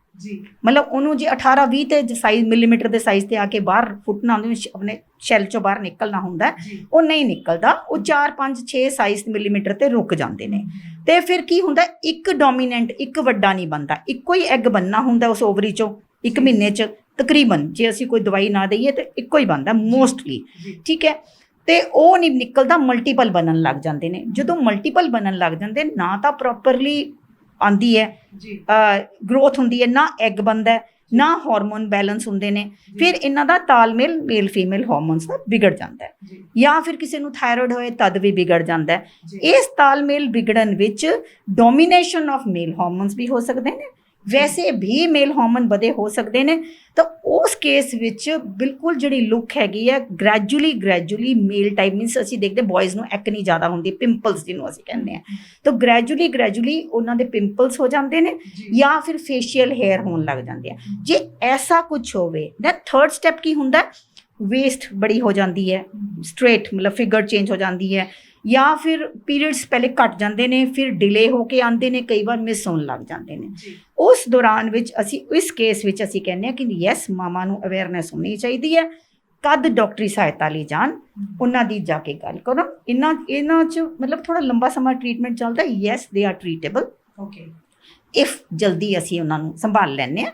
ਮਤਲਬ ਉਹਨੂੰ ਜੇ 18-20 ਤੇ ਸਾਈਜ਼ ਮਿਲੀਮੀਟਰ ਦੇ ਸਾਈਜ਼ ਤੇ ਆ ਕੇ ਬਾਹਰ ਫੁੱਟਣਾ, ਉਹਨੂੰ ਆਪਣੇ ਸ਼ੈਲ ਚੋਂ ਬਾਹਰ ਨਿਕਲਣਾ ਹੁੰਦਾ, ਉਹ ਨਹੀਂ ਨਿਕਲਦਾ। ਉਹ 4-5-6 ਸਾਈਜ਼ ਮਿਲੀਮੀਟਰ ਤੇ ਰੁਕ ਜਾਂਦੇ ਨੇ। ਤੇ ਫਿਰ ਕੀ ਹੁੰਦਾ, ਇੱਕ ਡੋਮੀਨੈਂਟ, ਇੱਕ ਵੱਡਾ ਨਹੀਂ ਬਣਦਾ। ਇੱਕੋ ਹੀ ਐਗ ਬਣਨਾ ਹੁੰਦਾ ਉਸ ਓਵਰੀ ਚੋਂ 1 ਮਹੀਨੇ 'ਚ ਤਕਰੀਬਨ, ਜੇ ਅਸੀਂ ਕੋਈ ਦਵਾਈ ਨਾ ਦਈਏ ਤਾਂ ਇੱਕੋ ਹੀ ਬਣਦਾ ਮੋਸਟਲੀ, ਠੀਕ ਹੈ। ਤੇ ਉਹ ਨਹੀਂ ਨਿਕਲਦਾ, ਮਲਟੀਪਲ ਬਣਨ ਲੱਗ ਜਾਂਦੇ ਨੇ। ਜਦੋਂ ਮਲਟੀਪਲ ਬਣਨ ਲੱਗ ਜਾਂਦੇ, ਨਾ ਤਾਂ ਪ੍ਰੋਪਰਲੀ ਆਉਂਦੀ ਹੈ ਗਰੋਥ ਹੁੰਦੀ ਹੈ, ਨਾ ਐਗ ਬਣਦਾ, ਨਾ ਹਾਰਮੋਨ ਬੈਲੈਂਸ ਹੁੰਦੇ ਨੇ। ਫਿਰ ਇਹਨਾਂ ਦਾ ਤਾਲਮੇਲ ਮੇਲ ਫੀਮੇਲ ਹਾਰਮੋਨਸ ਦਾ ਵਿਗੜ ਜਾਂਦਾ ਹੈ, ਜਾਂ ਫਿਰ ਕਿਸੇ ਨੂੰ ਥਾਇਰੋਇਡ ਹੋਏ ਤਦ ਵੀ ਵਿਗੜ ਜਾਂਦਾ ਹੈ। ਇਸ ਤਾਲਮੇਲ ਵਿਗੜਨ ਵਿੱਚ ਡੋਮੀਨੇਸ਼ਨ ਆਫ ਮੇਲ ਹਾਰਮੋਨਸ ਵੀ ਹੋ ਸਕਦੇ ਨੇ, ਵੈਸੇ ਵੀ ਮੇਲ ਹਾਰਮੋਨ ਵਧੇ ਹੋ ਸਕਦੇ ਨੇ। ਤਾਂ ਉਸ ਕੇਸ ਵਿੱਚ ਬਿਲਕੁਲ ਜਿਹੜੀ ਲੁੱਕ ਹੈਗੀ ਹੈ ਗ੍ਰੈਜੂਅਲੀ ਮੇਲ ਟਾਈਪ ਮੀਨਸ ਅਸੀਂ ਦੇਖਦੇ ਬॉयਜ਼ ਨੂੰ ਐਕਨੀ ਜ਼ਿਆਦਾ ਹੁੰਦੀ, ਪਿੰਪਲਸ ਜਿਹਨੂੰ ਅਸੀਂ ਕਹਿੰਦੇ ਹਾਂ, ਤਾਂ ਗ੍ਰੈਜੂਅਲੀ ਉਹਨਾਂ ਦੇ ਪਿੰਪਲਸ ਹੋ ਜਾਂਦੇ ਨੇ ਜਾਂ ਫਿਰ ਫੇਸ਼ੀਅਲ ਹੇਅਰ ਹੋਣ ਲੱਗ ਜਾਂਦੇ ਆ। ਜੇ ਐਸਾ ਕੁਝ ਹੋਵੇ ਤਾਂ ਥਰਡ ਸਟੈਪ ਕੀ ਹੁੰਦਾ, ਵੇਸਟ ਬੜੀ ਹੋ ਜਾਂਦੀ ਹੈ, ਸਟ੍ਰੇਟ ਮਤਲਬ ਫਿਗਰ ਚੇਂਜ ਹੋ ਜਾਂਦੀ ਹੈ, ਜਾਂ ਫਿਰ ਪੀਰੀਅਡਸ ਪਹਿਲੇ ਘਟ ਜਾਂਦੇ ਨੇ, ਫਿਰ ਡਿਲੇ ਹੋ ਕੇ ਆਉਂਦੇ ਨੇ, ਕਈ ਵਾਰ ਮਿਸ ਹੋਣ ਲੱਗ ਜਾਂਦੇ ਨੇ। ਉਸ ਦੌਰਾਨ ਵਿੱਚ ਅਸੀਂ ਇਸ ਕੇਸ ਵਿੱਚ ਅਸੀਂ ਕਹਿੰਦੇ ਹਾਂ ਕਿ ਯੈਸ ਮਾਮਾ ਨੂੰ ਅਵੇਅਰਨੈਸ ਹੋਣੀ ਚਾਹੀਦੀ ਹੈ, ਕਦ ਡਾਕਟਰੀ ਸਹਾਇਤਾ ਲਈ ਜਾਣ, ਉਹਨਾਂ ਦੀ ਜਾ ਕੇ ਗੱਲ ਕਰੋ। ਇਹਨਾਂ 'ਚ ਮਤਲਬ ਥੋੜਾ ਲੰਬਾ ਸਮਾਂ ਟ੍ਰੀਟਮੈਂਟ ਚੱਲਦਾ, ਯੈਸ ਦੇ ਆਰ ਟ੍ਰੀਟੇਬਲ ਇਫ ਜਲਦੀ ਅਸੀਂ ਉਹਨਾਂ ਨੂੰ ਸੰਭਾਲ ਲੈਂਦੇ ਹਾਂ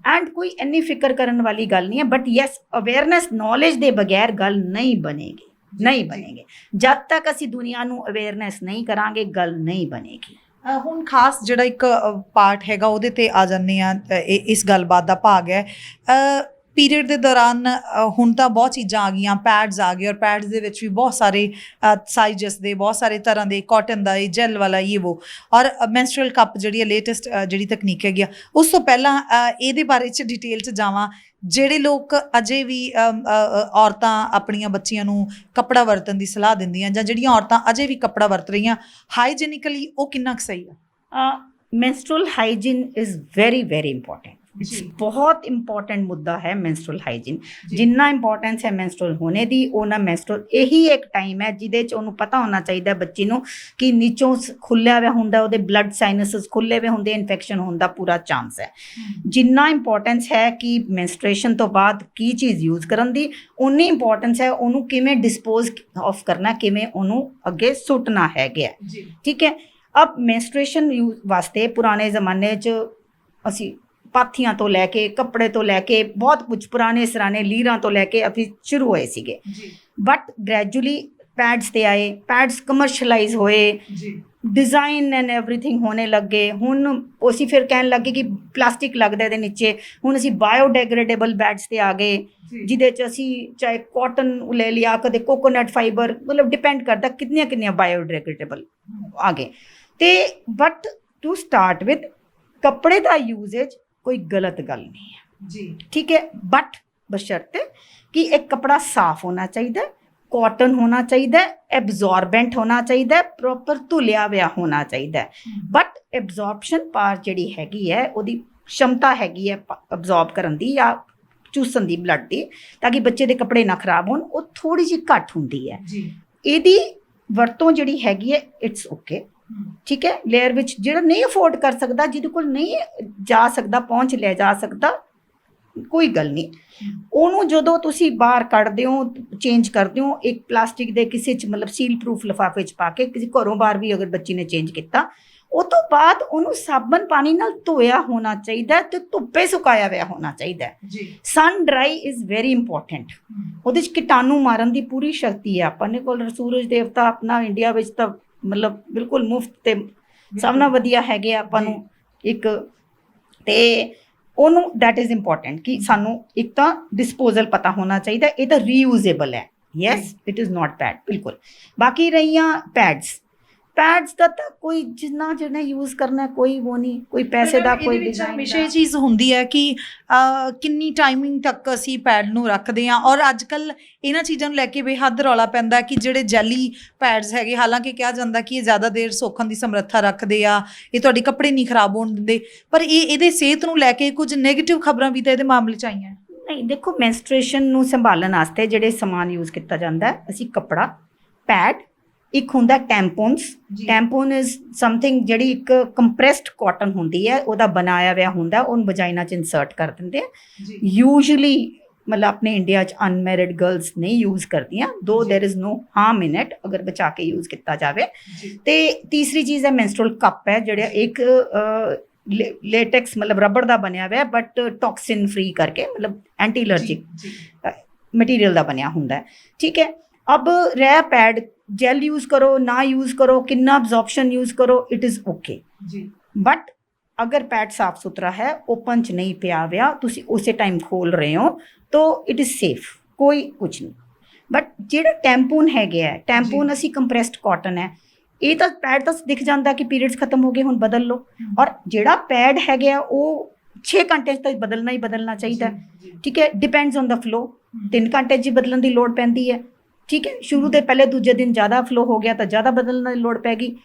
ਐਂਡ ਕੋਈ ਇੰਨੀ ਫਿਕਰ ਕਰਨ ਵਾਲੀ ਗੱਲ ਨਹੀਂ ਹੈ। ਬਟ ਯੈਸ ਅਵੇਅਰਨੈਸ ਨੌਲੇਜ ਦੇ ਬਗੈਰ ਗੱਲ ਨਹੀਂ ਬਣੇਗੀ, ਨਹੀਂ ਬਣੇਗੀ। ਜਦ ਤੱਕ ਅਸੀਂ ਦੁਨੀਆ ਨੂੰ ਅਵੇਅਰਨੈਸ ਨਹੀਂ ਕਰਾਂਗੇ ਗੱਲ ਨਹੀਂ ਬਣੇਗੀ। ਹੁਣ ਖਾਸ ਜਿਹੜਾ ਇੱਕ ਪਾਰਟ ਹੈਗਾ ਉਹਦੇ ਤੇ ਆ ਜਾਂਦੇ ਆ, ਇਸ ਗੱਲਬਾਤ ਦਾ ਭਾਗ ਹੈ ਪੀਰੀਅਡ ਦੇ ਦੌਰਾਨ। ਹੁਣ ਤਾਂ ਬਹੁਤ ਚੀਜ਼ਾਂ ਆ ਗਈਆਂ, ਪੈਡਸ ਆ ਗਏ, ਔਰ ਪੈਡਸ ਦੇ ਵਿੱਚ ਵੀ ਬਹੁਤ ਸਾਰੇ ਸਾਈਜ਼ਸ ਦੇ, ਬਹੁਤ ਸਾਰੇ ਤਰ੍ਹਾਂ ਦੇ, ਕਾਟਨ ਦਾ, ਜੈਲ ਵਾਲਾ, ਇਹ ਵੋ, ਔਰ ਮੈਂਸਟਰਲ ਕੱਪ ਜਿਹੜੀ ਹੈ ਲੇਟੈਸਟ ਜਿਹੜੀ ਤਕਨੀਕ ਹੈਗੀ ਆ। ਉਸ ਤੋਂ ਪਹਿਲਾਂ ਇਹਦੇ ਬਾਰੇ 'ਚ ਡਿਟੇਲ 'ਚ ਜਾਵਾਂ, ਜਿਹੜੇ ਲੋਕ ਅਜੇ ਵੀ ਔਰਤਾਂ ਆਪਣੀਆਂ ਬੱਚੀਆਂ ਨੂੰ ਕੱਪੜਾ ਵਰਤਣ ਦੀ ਸਲਾਹ ਦਿੰਦੀਆਂ, ਜਾਂ ਜਿਹੜੀਆਂ ਔਰਤਾਂ ਅਜੇ ਵੀ ਕੱਪੜਾ ਵਰਤ ਰਹੀਆਂ, ਹਾਈਜੀਨਿਕਲੀ ਉਹ ਕਿੰਨਾ ਕੁ ਸਹੀ ਆ? Menstrual hygiene is very very important. ਬਹੁਤ ਇੰਪੋਰਟੈਂਟ ਮੁੱਦਾ ਹੈ ਮੈਂਸਟਰਲ ਹਾਈਜੀਨ। ਜਿੰਨਾ ਇੰਪੋਰਟੈਂਸ ਹੈ ਮੈਂਸਟਰਲ ਹੋਣੇ ਦੀ, ਉਹਨਾਂ ਮੈਂਸਟਰਲ ਇਹੀ ਇੱਕ ਟਾਈਮ ਹੈ ਜਿਹਦੇ 'ਚ ਉਹਨੂੰ ਪਤਾ ਹੋਣਾ ਚਾਹੀਦਾ ਬੱਚੀ ਨੂੰ ਕਿ ਨੀਚੋਂ ਖੁੱਲਿਆ ਹੋਇਆ ਹੁੰਦਾ, ਉਹਦੇ ਬਲੱਡ ਸਾਈਨਸਸ ਖੁੱਲੇ ਹੋਏ ਹੁੰਦੇ, ਇਨਫੈਕਸ਼ਨ ਹੋਣ ਦਾ ਪੂਰਾ ਚਾਂਸ ਹੈ। ਜਿੰਨਾ ਇੰਪੋਰਟੈਂਸ ਹੈ ਕਿ ਮੈਂਸਟਰੇਸ਼ਨ ਤੋਂ ਬਾਅਦ ਕੀ ਚੀਜ਼ ਯੂਜ਼ ਕਰਨ ਦੀ, ਉਨੀ ਇੰਪੋਰਟੈਂਸ ਹੈ ਉਹਨੂੰ ਕਿਵੇਂ ਡਿਸਪੋਜ਼ ਆਫ ਕਰਨਾ, ਕਿਵੇਂ ਉਹਨੂੰ ਅੱਗੇ ਸੁੱਟਣਾ ਹੈਗਾ। ਠੀਕ ਹੈ। ਅਬ ਮੈਂਸਟਰੇਸ਼ਨ ਵਾਸਤੇ ਪੁਰਾਣੇ ਜ਼ਮਾਨੇ 'ਚ ਅਸੀਂ ਪਾਥੀਆਂ ਤੋਂ ਲੈ ਕੇ, ਕੱਪੜੇ ਤੋਂ ਲੈ ਕੇ, ਬਹੁਤ ਕੁਝ ਪੁਰਾਣੇ ਸਰਾਣੇ ਲੀਰਾਂ ਤੋਂ ਲੈ ਕੇ ਅਸੀਂ ਸ਼ੁਰੂ ਹੋਏ ਸੀਗੇ। ਬਟ ਗ੍ਰੈਜੂਅਲੀ ਪੈਡਸ ਤੇ ਆਏ, ਪੈਡਸ ਕਮਰਸ਼ਲਾਈਜ਼ ਹੋਏ, ਡਿਜ਼ਾਈਨ ਐਂਡ ਐਵਰੀਥਿੰਗ ਹੋਣੇ ਲੱਗੇ। ਹੁਣ ਅਸੀਂ ਫਿਰ ਕਹਿਣ ਲੱਗੇ ਕਿ ਪਲਾਸਟਿਕ ਲੱਗਦਾ ਇਹਦੇ ਨੀਚੇ, ਹੁਣ ਅਸੀਂ ਬਾਇਓਡਿਗ੍ਰੇਡੇਬਲ ਪੈਡਸ ਤੇ ਆ ਗਏ, ਜਿਹਦੇ 'ਚ ਅਸੀਂ ਚਾਹੇ ਕਾਟਨ ਲੈ ਲਿਆ, ਕਦੇ ਕੋਕੋਨਟ ਫਾਈਬਰ, ਮਤਲਬ ਡਿਪੈਂਡ ਕਰਦਾ ਕਿੰਨੀਆਂ ਬਾਇਓਡਿਗ੍ਰੇਡੇਬਲ ਆ ਗਏ। ਤੇ ਬਟ ਟੂ ਸਟਾਰਟ ਵਿਦ ਕੱਪੜੇ ਦਾ ਯੂਜ਼ੇਜ ਕੋਈ ਗਲਤ ਗੱਲ ਨਹੀਂ ਹੈ, ਠੀਕ ਹੈ। ਬਟ ਬਸ਼ਰਤੇ ਕਿ ਇੱਕ ਕੱਪੜਾ ਸਾਫ਼ ਹੋਣਾ ਚਾਹੀਦਾ, ਕਾਟਨ ਹੋਣਾ ਚਾਹੀਦਾ, ਐਬਜ਼ੋਰਬੈਂਟ ਹੋਣਾ ਚਾਹੀਦਾ, ਪ੍ਰੋਪਰ ਧੁਲਿਆ ਹੋਇਆ ਹੋਣਾ ਚਾਹੀਦਾ। ਬਟ ਐਬਜ਼ੋਰਪਸ਼ਨ ਪਾਰ ਜਿਹੜੀ ਹੈਗੀ ਹੈ, ਉਹਦੀ ਸ਼ਮਤਾ ਹੈਗੀ ਹੈ ਅਬਜ਼ੋਰਬ ਕਰਨ ਦੀ ਜਾਂ ਚੂਸਣ ਦੀ ਬਲੱਡ ਦੀ, ਤਾਂ ਕਿ ਬੱਚੇ ਦੇ ਕੱਪੜੇ ਨਾ ਖਰਾਬ ਹੋਣ, ਉਹ ਥੋੜ੍ਹੀ ਜਿਹੀ ਘੱਟ ਹੁੰਦੀ ਹੈ। ਇਹਦੀ ਵਰਤੋਂ ਜਿਹੜੀ ਹੈਗੀ ਹੈ ਇਟਸ ਓਕੇ, ਠੀਕ ਹੈ। ਲੇਅਰ ਵਿੱਚ ਜਿਹੜਾ ਨਹੀਂ ਅਫੋਰਡ ਕਰ ਸਕਦਾ, ਜਿਹਦੇ ਕੋਲ ਨਹੀਂ ਜਾ ਸਕਦਾ, ਪਹੁੰਚ ਲਿਆ ਜਾ ਸਕਦਾ, ਕੋਈ ਗੱਲ ਨਹੀਂ। ਉਹਨੂੰ ਜਦੋਂ ਤੁਸੀਂ ਬਾਹਰ ਕੱਢਦੇ ਹੋ, ਚੇਂਜ ਕਰਦੇ ਹੋ, ਇੱਕ ਪਲਾਸਟਿਕ ਦੇ ਕਿਸੇ 'ਚ ਮਤਲਬ ਸੀਲ ਪ੍ਰੂਫ ਲਿਫਾਫੇ 'ਚ ਪਾ ਕੇ, ਕਿਸੇ ਘਰੋਂ ਬਾਹਰ ਵੀ ਅਗਰ ਬੱਚੀ ਨੇ ਚੇਂਜ ਕੀਤਾ, ਉਹ ਤੋਂ ਬਾਅਦ ਉਹਨੂੰ ਸਾਬਣ ਪਾਣੀ ਨਾਲ ਧੋਇਆ ਹੋਣਾ ਚਾਹੀਦਾ ਤੇ ਧੁੱਪੇ ਸੁਕਾਇਆ ਹੋਇਆ ਹੋਣਾ ਚਾਹੀਦਾ। ਸਨ ਡਰਾਈ ਇਜ਼ ਵੈਰੀ ਇੰਪੋਰਟੈਂਟ। ਉਹਦੇ 'ਚ ਕੀਟਾਣੂ ਮਾਰਨ ਦੀ ਪੂਰੀ ਸ਼ਕਤੀ ਹੈ। ਆਪਾਂ ਨੇ ਕੋਲ ਸੂਰਜ ਦੇਵਤਾ ਆਪਣਾ ਇੰਡੀਆ ਵਿੱਚ ਤਾਂ ਮਤਲਬ ਬਿਲਕੁਲ ਮੁਫਤ ਤੇ ਸਭ ਨਾਲ ਵਧੀਆ ਹੈਗੇ ਆ ਆਪਾਂ ਨੂੰ ਇੱਕ, ਤੇ ਉਹਨੂੰ ਦੈਟ ਇਜ਼ ਇੰਪੋਰਟੈਂਟ ਕਿ ਸਾਨੂੰ ਇੱਕ ਤਾਂ ਡਿਸਪੋਜ਼ਲ ਪਤਾ ਹੋਣਾ ਚਾਹੀਦਾ, ਇਹ ਤਾਂ ਰੀਯੂਜ਼ੇਬਲ ਹੈ, yes it is not bed ਬਿਲਕੁਲ। ਬਾਕੀ ਰਹੀਆਂ ਪੈਡਸ ਦਾ ਤਾਂ ਕੋਈ ਜਿੰਨਾ ਜਿਹਨੇ ਯੂਜ਼ ਕਰਨਾ, ਕੋਈ ਉਹ ਨਹੀਂ, ਕੋਈ ਪੈਸੇ ਦਾ, ਕੋਈ ਡਿਜ਼ਾਈਨ। ਹਮੇਸ਼ਾ ਇਹ ਚੀਜ਼ ਹੁੰਦੀ ਹੈ ਕਿ ਕਿੰਨੀ ਟਾਈਮਿੰਗ ਤੱਕ ਅਸੀਂ ਪੈਡ ਨੂੰ ਰੱਖਦੇ ਹਾਂ, ਔਰ ਅੱਜ ਕੱਲ੍ਹ ਇਹਨਾਂ ਚੀਜ਼ਾਂ ਨੂੰ ਲੈ ਕੇ ਬੇਹੱਦ ਰੌਲਾ ਪੈਂਦਾ ਕਿ ਜਿਹੜੇ ਜੈਲੀ ਪੈਡਸ ਹੈਗੇ, ਹਾਲਾਂਕਿ ਕਿਹਾ ਜਾਂਦਾ ਕਿ ਇਹ ਜ਼ਿਆਦਾ ਦੇਰ ਸੋਖਣ ਦੀ ਸਮਰੱਥਾ ਰੱਖਦੇ ਆ, ਇਹ ਤੁਹਾਡੇ ਕੱਪੜੇ ਨਹੀਂ ਖਰਾਬ ਹੋਣ ਦਿੰਦੇ, ਪਰ ਇਹਦੇ ਸਿਹਤ ਨੂੰ ਲੈ ਕੇ ਕੁਝ ਨੈਗੇਟਿਵ ਖਬਰਾਂ ਵੀ ਤਾਂ ਇਹਦੇ ਮਾਮਲੇ 'ਚ ਆਈਆਂ। ਨਹੀਂ, ਦੇਖੋ ਮੈਂਸਟਰੇਸ਼ਨ ਨੂੰ ਸੰਭਾਲਣ ਵਾਸਤੇ ਜਿਹੜੇ ਸਮਾਨ ਯੂਜ਼ ਕੀਤਾ ਜਾਂਦਾ, ਅਸੀਂ ਕੱਪੜਾ, ਪੈਡ, ਇੱਕ ਹੁੰਦਾ ਟੈਂਪੋਨਸ। ਟੈਂਪੋਨ ਇਜ਼ ਸਮਥਿੰਗ ਜਿਹੜੀ ਇੱਕ ਕੰਪਰੈਸਡ ਕਾਟਨ ਹੁੰਦੀ ਹੈ, ਉਹਦਾ ਬਣਾਇਆ ਹੋਇਆ ਹੁੰਦਾ, ਉਹਨੂੰ ਵਜਾਈਨਾ 'ਚ ਇੰਸਰਟ ਕਰ ਦਿੰਦੇ ਆ। ਯੂਜੂਲੀ ਮਤਲਬ ਆਪਣੇ ਇੰਡੀਆ 'ਚ ਅਨਮੈਰਿਡ ਗਰਲਸ ਨਹੀਂ ਯੂਜ਼ ਕਰਦੀਆਂ, ਦੋ there is no ਹਾਰਮ in it ਅਗਰ ਬਚਾ ਕੇ ਯੂਜ਼ ਕੀਤਾ ਜਾਵੇ। ਤੇ ਤੀਸਰੀ ਚੀਜ਼ ਹੈ ਮੈਂਸਟਰਲ ਕੱਪ ਹੈ, ਜਿਹੜਾ ਇੱਕ ਲੇਟੈਕਸ ਮਤਲਬ ਰਬੜ ਦਾ ਬਣਿਆ ਹੋਇਆ, ਬਟ ਟੌਕਸਿਨ ਫ੍ਰੀ ਕਰਕੇ, ਮਤਲਬ ਐਂਟੀ ਐਲਰਜਿਕ ਮਟੀਰੀਅਲ ਦਾ ਬਣਿਆ ਹੁੰਦਾ, ਠੀਕ ਹੈ। ਅਬ ਰਹਿ ਪੈਡ, ਜੈਲ ਯੂਜ਼ ਕਰੋ ਨਾ ਯੂਜ਼ ਕਰੋ, ਕਿੰਨਾ ਅਬਜ਼ੌਰਪਸ਼ਨ ਯੂਜ਼ ਕਰੋ, ਇਟ ਇਜ਼ ਓਕੇ। ਬਟ ਅਗਰ ਪੈਡ ਸਾਫ ਸੁਥਰਾ ਹੈ, ਓਪਨ 'ਚ ਨਹੀਂ ਪਿਆ ਹੋਇਆ, ਤੁਸੀਂ ਉਸੇ ਟਾਈਮ ਖੋਲ ਰਹੇ ਹੋ, ਤਾਂ ਇਟ ਇਜ਼ ਸੇਫ, ਕੋਈ ਕੁਝ ਨਹੀਂ। ਬਟ ਜਿਹੜਾ ਟੈਂਪੂਨ ਹੈਗੇ ਹੈ, ਟੈਂਪੂਨ ਅਸੀਂ ਕੰਪਰੈਸਡ ਕਾਟਨ ਹੈ, ਇਹ ਤਾਂ ਪੈਡ ਤਾਂ ਦਿਖ ਜਾਂਦਾ ਕਿ ਪੀਰੀਅਡਸ ਖਤਮ ਹੋ ਗਏ ਹੁਣ ਬਦਲ ਲਓ, ਔਰ ਜਿਹੜਾ ਪੈਡ ਹੈਗੇ ਆ ਉਹ 6 ਘੰਟੇ 'ਚ ਤਾਂ ਬਦਲਣਾ ਹੀ ਬਦਲਣਾ ਚਾਹੀਦਾ, ਠੀਕ ਹੈ। ਡਿਪੈਂਡਸ ਔਨ ਦਾ ਫਲੋ, 3 ਘੰਟੇ 'ਚ ਬਦਲਣ ਦੀ ਲੋੜ ਪੈਂਦੀ ਹੈ, ਠੀਕ ਹੈ। ਸ਼ੁਰੂ ਦੇ ਪਹਿਲੇ ਦੂਜੇ ਦਿਨ ਜ਼ਿਆਦਾ ਫਲੋ ਹੋ ਗਿਆ ਤਾਂ ਜ਼ਿਆਦਾ ਬਦਲਣ ਦੀ ਲੋੜ ਪੈ ਗਈ,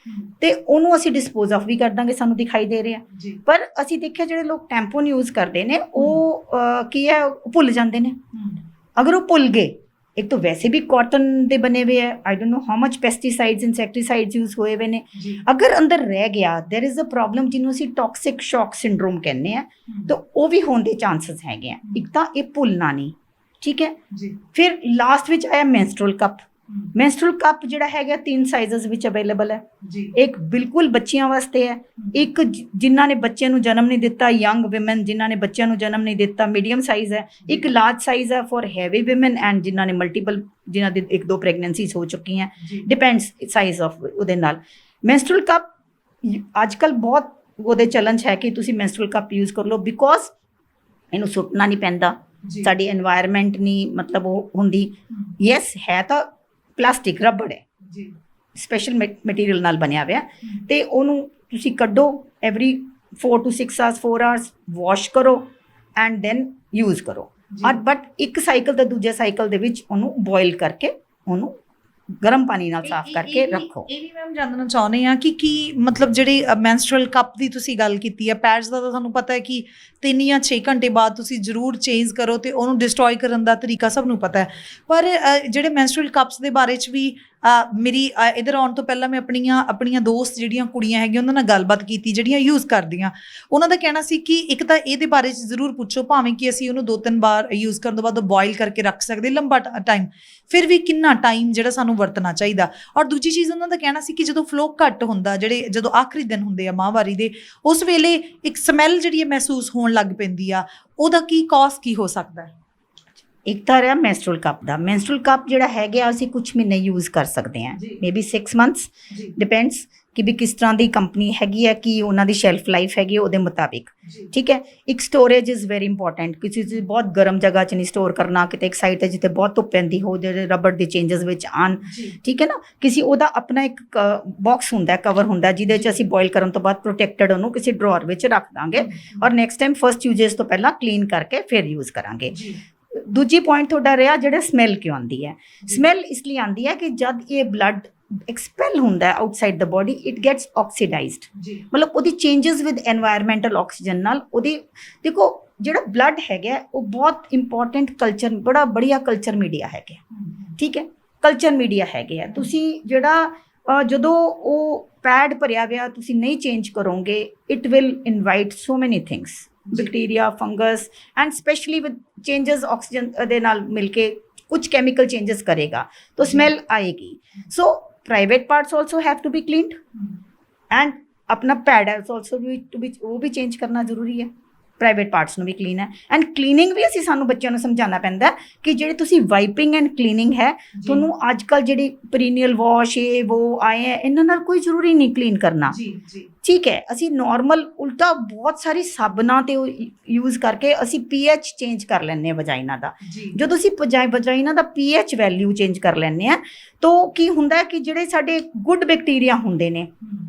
ਤੇ ਉਹਨੂੰ ਅਸੀਂ ਡਿਸਪੋਜ਼ ਆਫ ਵੀ ਕਰ ਦਾਂਗੇ, ਸਾਨੂੰ ਦਿਖਾਈ ਦੇ ਰਿਹਾ। ਪਰ ਅਸੀਂ ਦੇਖਿਆ ਜਿਹੜੇ ਲੋਕ ਟੈਂਪੋਨ ਯੂਜ਼ ਕਰਦੇ ਨੇ ਉਹ ਕੀ ਹੈ, ਉਹ ਭੁੱਲ ਜਾਂਦੇ ਨੇ। ਅਗਰ ਉਹ ਭੁੱਲ ਗਏ, ਇੱਕ ਤਾਂ ਵੈਸੇ ਵੀ ਕਾਟਨ ਦੇ ਬਣੇ ਹੋਏ ਹੈ, I don't know how much pesticides insecticides use ਹੋਏ ਹੋਏ ਨੇ, ਅਗਰ ਅੰਦਰ ਰਹਿ ਗਿਆ ਦੇਰ ਇਜ਼ ਅ ਪ੍ਰੋਬਲਮ ਜਿਹਨੂੰ ਅਸੀਂ ਟੌਕਸਿਕ ਸ਼ੌਕ ਸਿੰਡਰੋਮ ਕਹਿੰਦੇ ਆ, ਤਾਂ ਉਹ ਵੀ ਹੋਣ ਦੇ ਚਾਂਸਸ ਹੈਗੇ ਆ। ਇੱਕ ਤਾਂ ਇਹ ਭੁੱਲਣਾ ਨਹੀਂ, ਠੀਕ ਹੈ। ਫਿਰ ਲਾਸਟ ਵਿੱਚ ਆਇਆ ਮੈਂਸਟਰੁਅਲ ਕੱਪ। ਮੈਂਸਟਰੁਅਲ ਕੱਪ ਜਿਹੜਾ ਹੈਗਾ 3 ਸਾਈਜ਼ਸ ਵਿੱਚ ਅਵੇਲੇਬਲ ਹੈ। ਇੱਕ ਬਿਲਕੁਲ ਬੱਚਿਆਂ ਵਾਸਤੇ ਹੈ, ਇੱਕ ਜਿਨ੍ਹਾਂ ਨੇ ਬੱਚਿਆਂ ਨੂੰ ਜਨਮ ਨਹੀਂ ਦਿੱਤਾ, ਯੰਗ ਵਿਮਨ ਜਿਨ੍ਹਾਂ ਨੇ ਬੱਚਿਆਂ ਨੂੰ ਜਨਮ ਨਹੀਂ ਦਿੱਤਾ, ਮੀਡੀਅਮ ਸਾਈਜ਼ ਹੈ। ਇੱਕ ਲਾਰਜ ਸਾਈਜ਼ ਹੈ ਫॉर ਹੈਵੀ ਵਿਮਨ ਐਂਡ ਜਿਨ੍ਹਾਂ ਨੇ ਮਲਟੀਪਲ, ਜਿਨ੍ਹਾਂ ਦੀ 1-2 ਪ੍ਰੈਗਨੈਂਸੀਜ਼ ਹੋ ਚੁੱਕੀਆਂ, ਡਿਪੈਂਡਸ ਸਾਈਜ਼ ਆਫ ਉਹਦੇ ਨਾਲ। ਮੈਂਸਟਰੁਅਲ ਕੱਪ ਅੱਜ ਕੱਲ੍ਹ ਬਹੁਤ ਉਹਦੇ ਚਲਨ 'ਚ ਹੈ ਕਿ ਤੁਸੀਂ ਮੈਂਸਟਰੁਅਲ ਕੱਪ ਯੂਜ਼ ਕਰ ਲਓ, ਬਿਕੋਜ਼ ਇਹਨੂੰ ਸੁੱਟਣਾ ਨਹੀਂ ਪੈਂਦਾ, ਸਾਡੀ এনवायरमेंट ਨਹੀਂ ਮਤਲਬ ਉਹ ਹੁੰਦੀ। ਯੈਸ ਹੈ ਤਾਂ ਪਲਾਸਟਿਕ ਰਬੜ ਹੈ, ਸਪੈਸ਼ਲ ਮਟੀਰੀਅਲ ਨਾਲ ਬਣਿਆ ਹੋਇਆ, ਤੇ ਉਹਨੂੰ ਤੁਸੀਂ ਕੱਢੋ every 4 to 6 hours 4 hours wash ਕਰੋ ਐਂਡ ਦੈਨ ਯੂਜ਼ ਕਰੋ। ਬਟ ਇੱਕ ਸਾਈਕਲ ਤੇ ਦੂਜੇ ਸਾਈਕਲ ਦੇ ਵਿੱਚ ਉਹਨੂੰ ਬੋਇਲ ਕਰਕੇ ਉਹਨੂੰ ਗਰਮ ਪਾਣੀ ਨਾਲ ਸਾਫ਼ ਕਰਕੇ ਰੱਖੋ। ਇਹ ਵੀ ਮੈਮ ਜਾਣਨਾ ਚਾਹੁੰਦੇ ਆ ਕਿ ਕੀ ਮਤਲਬ ਜਿਹੜੀ ਮੈਂਸਟਰੁਅਲ ਕੱਪ ਦੀ ਤੁਸੀਂ ਗੱਲ ਕੀਤੀ ਹੈ, ਪੈਡਸ ਦਾ ਤਾਂ ਸਾਨੂੰ ਪਤਾ ਹੈ ਕਿ 3 ਜਾਂ 6 ਘੰਟੇ ਬਾਅਦ ਤੁਸੀਂ ਜ਼ਰੂਰ ਚੇਂਜ ਕਰੋ, ਤੇ ਉਹਨੂੰ ਡਿਸਟਰੋਏ ਕਰਨ ਦਾ ਤਰੀਕਾ ਸਭ ਨੂੰ ਪਤਾ ਹੈ। ਪਰ ਜਿਹੜੇ ਮੈਂਸਟਰੁਅਲ ਕੱਪਸ ਦੇ ਬਾਰੇ 'ਚ ਵੀ ਮੇਰੀ ਇੱਧਰ ਆਉਣ ਤੋਂ ਪਹਿਲਾਂ ਮੈਂ ਆਪਣੀਆਂ ਦੋਸਤ ਜਿਹੜੀਆਂ ਕੁੜੀਆਂ ਹੈਗੀਆਂ ਉਹਨਾਂ ਨਾਲ ਗੱਲਬਾਤ ਕੀਤੀ ਜਿਹੜੀਆਂ ਯੂਜ਼ ਕਰਦੀਆਂ, ਉਹਨਾਂ ਦਾ ਕਹਿਣਾ ਸੀ ਕਿ ਇੱਕ ਤਾਂ ਇਹਦੇ ਬਾਰੇ 'ਚ ਜ਼ਰੂਰ ਪੁੱਛੋ, ਭਾਵੇਂ ਕਿ ਅਸੀਂ ਉਹਨੂੰ 2-3 ਵਾਰ ਯੂਜ਼ ਕਰਨ ਤੋਂ ਬਾਅਦ ਬੋਇਲ ਕਰਕੇ ਰੱਖ ਸਕਦੇ ਲੰਬਾ ਟਾਈਮ, ਫਿਰ ਵੀ ਕਿੰਨਾ ਟਾਈਮ ਜਿਹੜਾ ਸਾਨੂੰ ਵਰਤਣਾ ਚਾਹੀਦਾ। ਔਰ ਦੂਜੀ ਚੀਜ਼ ਉਹਨਾਂ ਦਾ ਕਹਿਣਾ ਸੀ ਕਿ ਜਦੋਂ ਫਲੋ ਘੱਟ ਹੁੰਦਾ, ਜਦੋਂ ਆਖਰੀ ਦਿਨ ਹੁੰਦੇ ਆ ਮਾਹਵਾਰੀ ਦੇ, ਉਸ ਵੇਲੇ ਇੱਕ ਸਮੈਲ ਜਿਹੜੀ ਹੈ ਮਹਿਸੂਸ ਹੋਣ ਲੱਗ ਪੈਂਦੀ ਆ, ਉਹਦਾ ਕੀ ਕੌਜ਼ ਕੀ ਹੋ ਸਕਦਾ ਹੈ? ਇੱਕ ਤਾਂ ਰਿਹਾ ਮੈਂਸਟਰੁਅਲ ਕੱਪ ਦਾ। ਮੈਂਸਟਰੁਅਲ ਕੱਪ ਜਿਹੜਾ ਹੈਗਾ ਅਸੀਂ ਕੁਝ ਮਹੀਨੇ ਯੂਜ਼ ਕਰ ਸਕਦੇ ਹਾਂ, ਮੇਬੀ 6 months, ਡਿਪੈਂਡਸ ਕਿ ਵੀ ਕਿਸ ਤਰ੍ਹਾਂ ਦੀ ਕੰਪਨੀ ਹੈਗੀ ਹੈ, ਕਿ ਉਹਨਾਂ ਦੀ ਸ਼ੈਲਫ ਲਾਈਫ ਹੈਗੀ ਉਹਦੇ ਮੁਤਾਬਿਕ, ਠੀਕ ਹੈ। ਇੱਕ ਸਟੋਰੇਜ ਇਜ਼ ਵੈਰੀ ਇੰਪੋਰਟੈਂਟ, ਕਿਸੇ ਚੀਜ਼ ਬਹੁਤ ਗਰਮ ਜਗ੍ਹਾ 'ਚ ਨਹੀਂ ਸਟੋਰ ਕਰਨਾ, ਕਿਤੇ ਇੱਕ ਸਾਈਡ 'ਤੇ ਜਿੱਥੇ ਬਹੁਤ ਧੁੱਪ ਪੈਂਦੀ ਹੋ, ਜਿਹੜੇ ਰਬੜ ਦੇ ਚੇਂਜਸ ਵਿੱਚ ਆਉਣ, ਠੀਕ ਹੈ ਨਾ। ਕਿਸੇ ਉਹਦਾ ਆਪਣਾ ਇੱਕ ਬਾਕਸ ਹੁੰਦਾ, ਕਵਰ ਹੁੰਦਾ, ਜਿਹਦੇ 'ਚ ਅਸੀਂ ਬੋਇਲ ਕਰਨ ਤੋਂ ਬਾਅਦ ਪ੍ਰੋਟੈਕਟਡ ਉਹਨੂੰ ਕਿਸੇ ਡਰਾਅਰ ਵਿੱਚ ਰੱਖ ਦਾਂਗੇ, ਔਰ ਨੈਕਸਟ ਟਾਈਮ ਫਸਟ ਯੂਜੇਸ ਤੋਂ ਪਹਿਲਾਂ ਕਲੀਨ ਕਰਕੇ ਫਿਰ ਯੂਜ਼ ਕਰਾਂਗੇ। ਦੂਜੀ ਪੁਆਇੰਟ ਤੁਹਾਡਾ ਰਿਹਾ ਜਿਹੜਾ ਸਮੈਲ ਕਿਉਂ ਆਉਂਦੀ ਹੈ। ਸਮੈਲ ਇਸ ਲਈ ਆਉਂਦੀ ਹੈ ਕਿ ਜਦ ਇਹ ਬਲੱਡ ਐਕਸਪੈਲ ਹੁੰਦਾ outside the body, it gets oxidised, ਮਤਲਬ ਉਹਦੀ ਚੇਂਜਸ ਵਿਦ এনवायरमेंटल ਆਕਸੀਜਨ ਨਾਲ। ਉਹਦੀ ਦੇਖੋ ਜਿਹੜਾ ਬਲੱਡ ਹੈਗਾ ਉਹ ਬਹੁਤ ਇੰਪੋਰਟੈਂਟ ਕਲਚਰ, ਬੜਾ ਬੜੀਆ ਕਲਚਰ ਮੀਡੀਆ ਹੈਗਾ, ਠੀਕ ਹੈ। ਕਲਚਰ ਮੀਡੀਆ ਹੈਗੇ ਆ। ਤੁਸੀਂ ਜਿਹੜਾ ਜਦੋਂ ਉਹ ਪੈਡ ਭਰਿਆ ਹੋਇਆ ਤੁਸੀਂ ਨਹੀਂ ਚੇਂਜ ਕਰੋਗੇ, ਇਟ ਵਿਲ ਇਨਵਾਈਟ ਸੋ ਮੈਨੀ things, bacteria, fungus, and specially with changes oxygen ਦੇ ਨਾਲ ਮਿਲ ਕੇ ਕੁਝ ਕੈਮੀਕਲ ਚੇਂਜਸ ਕਰੇਗਾ ਤਾਂ ਸਮੈਲ ਆਏਗੀ। So private parts also have to be cleaned and अपना पैड है also वो भी चेंज करना जरूरी है। ਪ੍ਰਾਈਵੇਟ ਪਾਰਟਸ ਨੂੰ ਵੀ ਕਲੀਨ ਹੈ, ਐਂਡ ਕਲੀਨਿੰਗ ਵੀ ਅਸੀਂ ਸਾਨੂੰ ਬੱਚਿਆਂ ਨੂੰ ਸਮਝਾਉਣਾ ਪੈਂਦਾ ਕਿ ਜਿਹੜੇ ਤੁਸੀਂ ਵਾਈਪਿੰਗ ਐਂਡ ਕਲੀਨਿੰਗ ਹੈ, ਤੁਹਾਨੂੰ ਅੱਜ ਕੱਲ੍ਹ ਜਿਹੜੀ ਪੀਰੀਨੀਅਲ ਵਾਸ਼ ਇਹ ਉਹ ਆਏ ਹੈ, ਇਹਨਾਂ ਨਾਲ ਕੋਈ ਜ਼ਰੂਰੀ ਨਹੀਂ ਕਲੀਨ ਕਰਨਾ, ਠੀਕ ਹੈ। ਅਸੀਂ ਨਾਰਮਲ ਉਲਟਾ ਬਹੁਤ ਸਾਰੀ ਸਾਬਣਾਂ ਤੇ ਯੂਜ਼ ਕਰਕੇ ਅਸੀਂ ਪੀਐਚ ਚੇਂਜ ਕਰ ਲੈਂਦੇ ਹਾਂ ਵਜਾਈਨਾ ਦਾ। ਜਦੋਂ ਅਸੀਂ ਵਜਾਈਨਾ ਦਾ ਪੀਐਚ ਵੈਲਿਊ ਚੇਂਜ ਕਰ ਲੈਂਦੇ ਹਾਂ ਤਾਂ ਕੀ ਹੁੰਦਾ ਕਿ ਜਿਹੜੇ ਸਾਡੇ ਗੁੱਡ ਬੈਕਟੀਰੀਆ ਹੁੰਦੇ ਨੇ,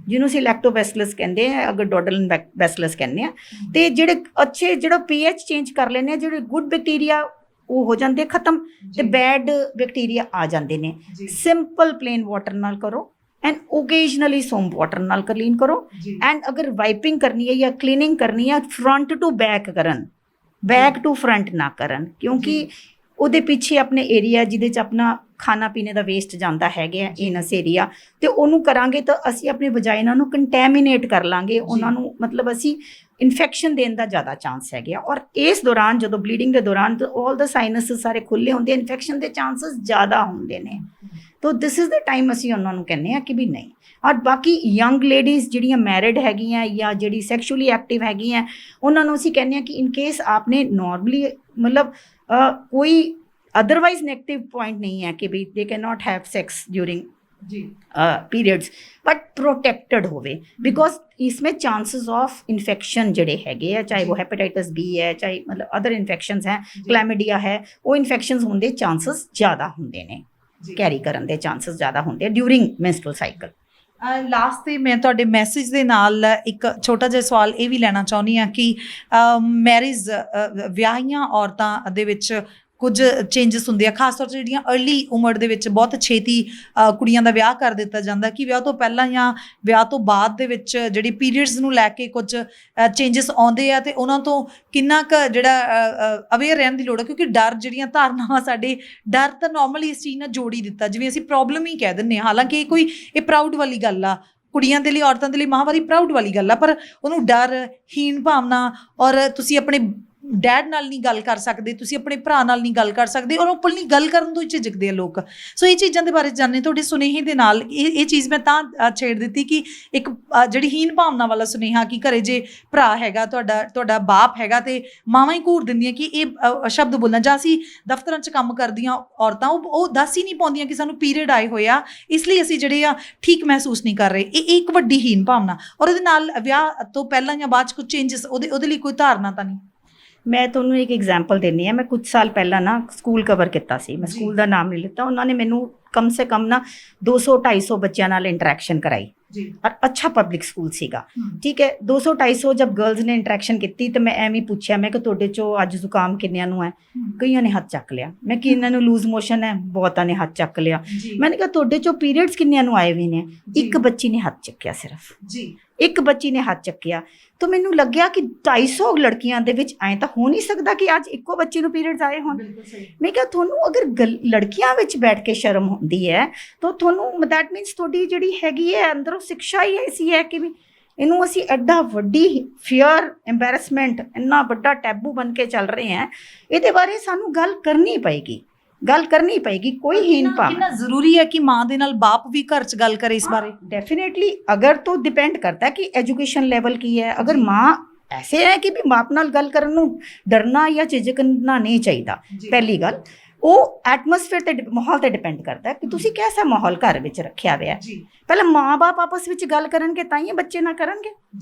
ਜਿਹਨੂੰ ਅਸੀਂ ਲੈਕਟੋਬੈਸਿਲਸ ਕਹਿੰਦੇ ਆ, ਅਗਰ ਡੋਡਲਨ ਬੈਸਿਲਸ ਕਹਿੰਦੇ ਆ, ਤੇ ਜਿਹੜੇ ਅੱਛੇ ਜਿਹੜਾ ਪੀਐਚ ਚੇਂਜ ਕਰ ਲੈਂਦੇ ਆ, ਜਿਹੜੇ ਗੁੱਡ ਬੈਕਟੀਰੀਆ ਉਹ ਹੋ ਜਾਂਦੇ ਖਤਮ, ਤੇ ਬੈਡ ਬੈਕਟੀਰੀਆ ਆ ਜਾਂਦੇ ਨੇ। ਸਿੰਪਲ ਪਲੇਨ ਵਾਟਰ ਨਾਲ ਕਰੋ ਐਂਡ ਓਕੇਜਨਲੀ ਸੋਮ ਵਾਟਰ ਨਾਲ ਕਲੀਨ ਕਰੋ, ਐਂਡ ਅਗਰ ਵਾਈਪਿੰਗ ਕਰਨੀ ਹੈ ਜਾਂ ਕਲੀਨਿੰਗ ਕਰਨੀ ਹੈ, ਫਰੰਟ ਟੂ ਬੈਕ ਕਰਨ, ਬੈਕ ਟੂ ਫਰੰਟ ਨਾ ਕਰਨ, ਕਿਉਂਕਿ ਉਹਦੇ ਪਿੱਛੇ ਆਪਣੇ ਏਰੀਆ ਜਿਹਦੇ 'ਚ ਆਪਣਾ ਖਾਣਾ ਪੀਣੇ ਦਾ ਵੇਸਟ ਜਾਂਦਾ ਹੈਗਾ ਇਨਸ ਏਰੀਆ, ਤੇ ਉਹਨੂੰ ਕਰਾਂਗੇ ਤਾਂ ਅਸੀਂ ਆਪਣੇ ਵਜਾਈਨਾ ਨੂੰ ਕੰਟੈਮੀਨੇਟ ਕਰ ਲਾਂਗੇ, ਉਹਨਾਂ ਨੂੰ ਮਤਲਬ ਅਸੀਂ ਇਨਫੈਕਸ਼ਨ ਦੇਣ ਦਾ ਜ਼ਿਆਦਾ ਚਾਂਸ ਹੈਗੇ। ਔਰ ਇਸ ਦੌਰਾਨ ਜਦੋਂ ਬਲੀਡਿੰਗ ਦੇ ਦੌਰਾਨ ਆਲ ਦਾ ਸਾਈਨਸ ਸਾਰੇ ਖੁੱਲ੍ਹੇ ਹੁੰਦੇ, ਇਨਫੈਕਸ਼ਨ ਦੇ ਚਾਂਸਸ ਜ਼ਿਆਦਾ ਹੁੰਦੇ ਨੇ। ਤਾਂ ਦਿਸ ਇਜ਼ ਦਾ ਟਾਈਮ ਅਸੀਂ ਉਹਨਾਂ ਨੂੰ ਕਹਿੰਦੇ ਹਾਂ ਕਿ ਵੀ ਨਹੀਂ। ਔਰ ਬਾਕੀ ਯੰਗ ਲੇਡੀਜ਼ ਜਿਹੜੀਆਂ ਮੈਰਿਡ ਹੈਗੀਆਂ ਜਾਂ ਜਿਹੜੀ ਸੈਕਸ਼ੂਅਲੀ ਐਕਟਿਵ ਹੈਗੀਆਂ, ਉਹਨਾਂ ਨੂੰ ਅਸੀਂ ਕਹਿੰਦੇ ਹਾਂ ਕਿ ਇਨ ਕੇਸ ਆਪਨੇ ਨੋਰਮਲੀ ਮਤਲਬ ਕੋਈ अदरवाइज नेगेटिव पॉइंट नहीं है कि भी they can not have sex during periods, but protected होवे, बिकॉज इसमें चांसेस ऑफ इन्फेक्शन जड़े हैगे है, चाहे वो हैपेटाइटिस बी है, चाहे मतलब अदर इन्फेक्शंस हैं, क्लैमिडिया है, वो इन्फेक्शंस होने चांसेस ज़्यादा होंगे ने, कैरी करन दे चांसेस ज़्यादा होंगे ड्यूरिंग मेंस्ट्रुअल साइकिल। ਲਾਸਟ ਤੇ ਮੈਂ ਤੁਹਾਡੇ ਮੈਸੇਜ ਦੇ ਨਾਲ ਇੱਕ ਛੋਟਾ ਜਿਹਾ ਸਵਾਲ ਇਹ ਵੀ ਲੈਣਾ ਚਾਹੁੰਦੀ ਹਾਂ ਕਿ ਮੈਰਿਜ ਵਿਆਹੀਆਂ ਔਰਤਾਂ ਦੇ ਵਿੱਚ ਕੁਝ ਚੇਂਜਸ ਹੁੰਦੇ ਆ, ਖਾਸ ਤੌਰ 'ਤੇ ਜਿਹੜੀਆਂ अर्ਲੀ ਉਮਰ ਦੇ ਵਿੱਚ ਬਹੁਤ ਛੇਤੀ ਕੁੜੀਆਂ ਦਾ ਵਿਆਹ ਕਰ ਦਿੱਤਾ ਜਾਂਦਾ ਕਿ ਵਿਆਹ ਤੋਂ ਪਹਿਲਾਂ ਜਾਂ ਵਿਆਹ ਤੋਂ ਬਾਅਦ ਦੇ ਵਿੱਚ ਜਿਹੜੀ ਪੀਰੀਅਡਸ ਨੂੰ ਲੈ ਕੇ ਕੁਝ ਚੇਂਜਸ ਆਉਂਦੇ ਆ ਤੇ ਉਹਨਾਂ ਤੋਂ ਕਿੰਨਾ ਕੁ ਜਿਹੜਾ ਅਵੇਅਰ ਰਹਿਣ ਦੀ ਲੋੜ ਹੈ, ਕਿਉਂਕਿ ਡਰ ਜਿਹੜੀਆਂ ਧਾਰਨਾਵਾਂ ਸਾਡੇ ਡਰ ਤਾਂ ਨੋਰਮਲੀ ਇਸ ਚੀਜ਼ ਨਾਲ ਜੋੜ ਹੀ ਦਿੱਤਾ, ਜਿਵੇਂ ਅਸੀਂ ਪ੍ਰੋਬਲਮ ਹੀ ਕਹਿ ਦਿੰਦੇ ਹਾਂ, ਹਾਲਾਂਕਿ ਇਹ ਪ੍ਰਾਊਡ ਵਾਲੀ ਗੱਲ ਆ ਕੁੜੀਆਂ ਦੇ ਲਈ, ਔਰਤਾਂ ਦੇ ਲਈ ਮਾਹਵਾਰੀ ਪ੍ਰਾਊਡ ਵਾਲੀ ਗੱਲ ਆ, ਪਰ ਉਹਨੂੰ ਡਰ, ਹੀਣ ਭਾਵਨਾ, ਔਰ ਤੁਸੀਂ ਆਪਣੇ ਡੈਡ ਨਾਲ ਨਹੀਂ ਗੱਲ ਕਰ ਸਕਦੇ, ਤੁਸੀਂ ਆਪਣੇ ਭਰਾ ਨਾਲ ਨਹੀਂ ਗੱਲ ਕਰ ਸਕਦੇ, ਔਰ ਓਪਨਲੀ ਗੱਲ ਕਰਨ ਤੋਂ ਹੀ ਝਿਜਕਦੇ ਆ ਲੋਕ। ਸੋ ਇਹ ਚੀਜ਼ਾਂ ਦੇ ਬਾਰੇ ਜਾਣਨੇ ਤੁਹਾਡੇ ਸੁਨੇਹੇ ਦੇ ਨਾਲ ਇਹ ਚੀਜ਼ ਮੈਂ ਤਾਂ ਛੇੜ ਦਿੱਤੀ ਕਿ ਇੱਕ ਜਿਹੜੀ ਹੀਨ ਭਾਵਨਾ ਵਾਲਾ ਸੁਨੇਹਾ ਕਿ ਘਰੇ ਜੇ ਭਰਾ ਹੈਗਾ, ਤੁਹਾਡਾ ਬਾਪ ਹੈਗਾ ਤੇ ਮਾਵਾਂ ਹੀ ਘੂਰ ਦਿੰਦੀਆਂ ਕਿ ਇਹ ਸ਼ਬਦ ਬੋਲਣਾ, ਜਾਂ ਅਸੀਂ ਦਫ਼ਤਰਾਂ 'ਚ ਕੰਮ ਕਰਦੀਆਂ ਔਰਤਾਂ ਉਹ ਦੱਸ ਹੀ ਨਹੀਂ ਪਾਉਂਦੀਆਂ ਕਿ ਸਾਨੂੰ ਪੀਰੀਅਡ ਆਏ ਹੋਏ ਆ, ਇਸ ਲਈ ਅਸੀਂ ਜਿਹੜੇ ਆ ਠੀਕ ਮਹਿਸੂਸ ਨਹੀਂ ਕਰ ਰਹੇ। ਇਹ ਇੱਕ ਵੱਡੀ ਹੀਨ ਭਾਵਨਾ, ਔਰ ਉਹਦੇ ਨਾਲ ਵਿਆਹ ਤੋਂ ਪਹਿਲਾਂ ਜਾਂ ਬਾਅਦ 'ਚ ਕੁਝ ਚੇਂਜਸ ਉਹਦੇ ਲਈ ਕੋਈ ਧਾਰਨਾ ਤਾਂ ਨਹੀਂ। ਮੈਂ ਤੁਹਾਨੂੰ ਇੱਕ ਐਗਜ਼ਾਮਪਲ ਦਿੰਦੀ ਹਾਂ। ਮੈਂ ਕੁਝ ਸਾਲ ਪਹਿਲਾਂ ਨਾ ਸਕੂਲ ਕਵਰ ਕੀਤਾ ਸੀ, ਮੈਂ ਸਕੂਲ ਦਾ ਨਾਮ ਨਹੀਂ ਲਿੱਤਾ, ਉਹਨਾਂ ਨੇ ਮੈਨੂੰ ਕਮ ਸੇ ਕਮ ਨਾ 200-250 ਬੱਚਿਆਂ ਨਾਲ ਇੰਟਰੈਕਸ਼ਨ ਕਰਾਈ ਜੀ, ਔਰ ਅੱਛਾ ਪਬਲਿਕ ਸਕੂਲ ਸੀਗਾ, ਠੀਕ ਹੈ। 200-250 ਜਬ ਗਰਲਸ ਨੇ ਇੰਟਰੈਕਸ਼ਨ ਕੀਤੀ ਤਾਂ ਮੈਂ ਐਵੇਂ ਪੁੱਛਿਆ, ਮੈਂ ਕਿ ਤੁਹਾਡੇ 'ਚੋਂ ਅੱਜ ਜ਼ੁਕਾਮ ਕਿੰਨਿਆਂ ਨੂੰ ਹੈ? ਕਈਆਂ ਨੇ ਹੱਥ ਚੱਕ ਲਿਆ। ਮੈਂ ਕਿ ਇਹਨਾਂ ਨੂੰ ਲੂਜ਼ ਮੋਸ਼ਨ ਹੈ? ਬਹੁਤਾਂ ਨੇ ਹੱਥ ਚੱਕ ਲਿਆ। ਮੈंने ਕਿਹਾ ਤੁਹਾਡੇ 'ਚੋਂ ਪੀਰੀਅਡਸ ਕਿੰਨਿਆਂ ਨੂੰ ਆਏ ਹੋਏ ਨੇ? ਇੱਕ ਬੱਚੀ ਨੇ ਹੱਥ ਚੱਕਿਆ, ਸਿਰਫ ਇੱਕ ਬੱਚੀ ਨੇ ਹੱਥ ਚੱਕਿਆ। ਤਾਂ ਮੈਨੂੰ ਲੱਗਿਆ ਕਿ 250 ਲੜਕੀਆਂ ਦੇ ਵਿੱਚ ਐਂ ਤਾਂ ਹੋ ਨਹੀਂ ਸਕਦਾ ਕਿ ਅੱਜ ਇੱਕੋ ਬੱਚੀ ਨੂੰ ਪੀਰੀਅਡਸ ਆਏ ਹੋਣ। ਮੈਂ ਕਿਹਾ ਤੁਹਾਨੂੰ ਅਗਰ ਲੜਕੀਆਂ ਵਿੱਚ ਬੈਠ ਕੇ ਸ਼ਰਮ ਹੁੰਦੀ ਹੈ ਤਾਂ ਤੁਹਾਨੂੰ ਦੈਟ ਮੀਨਸ ਤੁਹਾਡੀ ਜਿਹੜੀ ਹੈਗੀ ਹੈ ਅੰਦਰੋਂ ਸਿੱਖਿਆ ਹੀ ਐਸੀ ਹੈ ਕਿ ਵੀ ਇਹਨੂੰ ਅਸੀਂ ਐਡਾ ਵੱਡੀ ਫੀਅਰ, ਐਂਬੈਰਸਮੈਂਟ, ਇੰਨਾ ਵੱਡਾ ਟੈਬੂ ਬਣ ਕੇ ਚੱਲ ਰਹੇ ਹਾਂ। ਇਹਦੇ ਬਾਰੇ ਸਾਨੂੰ ਗੱਲ ਕਰਨੀ ਪਏਗੀ। ਕੋਈ ਹੀਨ ਭਾਵਨਾ। ਕਿੰਨਾ ਜ਼ਰੂਰੀ ਹੈ ਕਿ ਮਾਂ ਦੇ ਨਾਲ ਬਾਪ ਵੀ ਘਰ 'ਚ ਗੱਲ ਕਰੇ ਇਸ ਬਾਰੇ। डेफिनेटली अगर तो डिपेंड करता है कि एजुकेशन लेवल की है। अगर माँ ऐसे है कि भी बाप नाल गल करन नूं डरना या झिझकना नहीं चाहिए। पहली गल ਉਹ ਐਟਮੋਸਫੇਅਰ ਤੇ ਮਾਹੌਲ ਤੇ ਡਿਪੈਂਡ ਕਰਦਾ ਹੈ ਕਿ ਤੁਸੀਂ ਕਿਹਦਾ ਮਾਹੌਲ ਘਰ ਵਿੱਚ ਰੱਖਿਆ ਹੋਇਆ ਹੈ। ਪਹਿਲਾਂ ਮਾਂ-ਬਾਪ ਆਪਸ ਵਿੱਚ ਗੱਲ ਕਰਨਗੇ ਤਾਂ ਹੀ ਬੱਚੇ ਨਾ ਕਰਨਗੇ।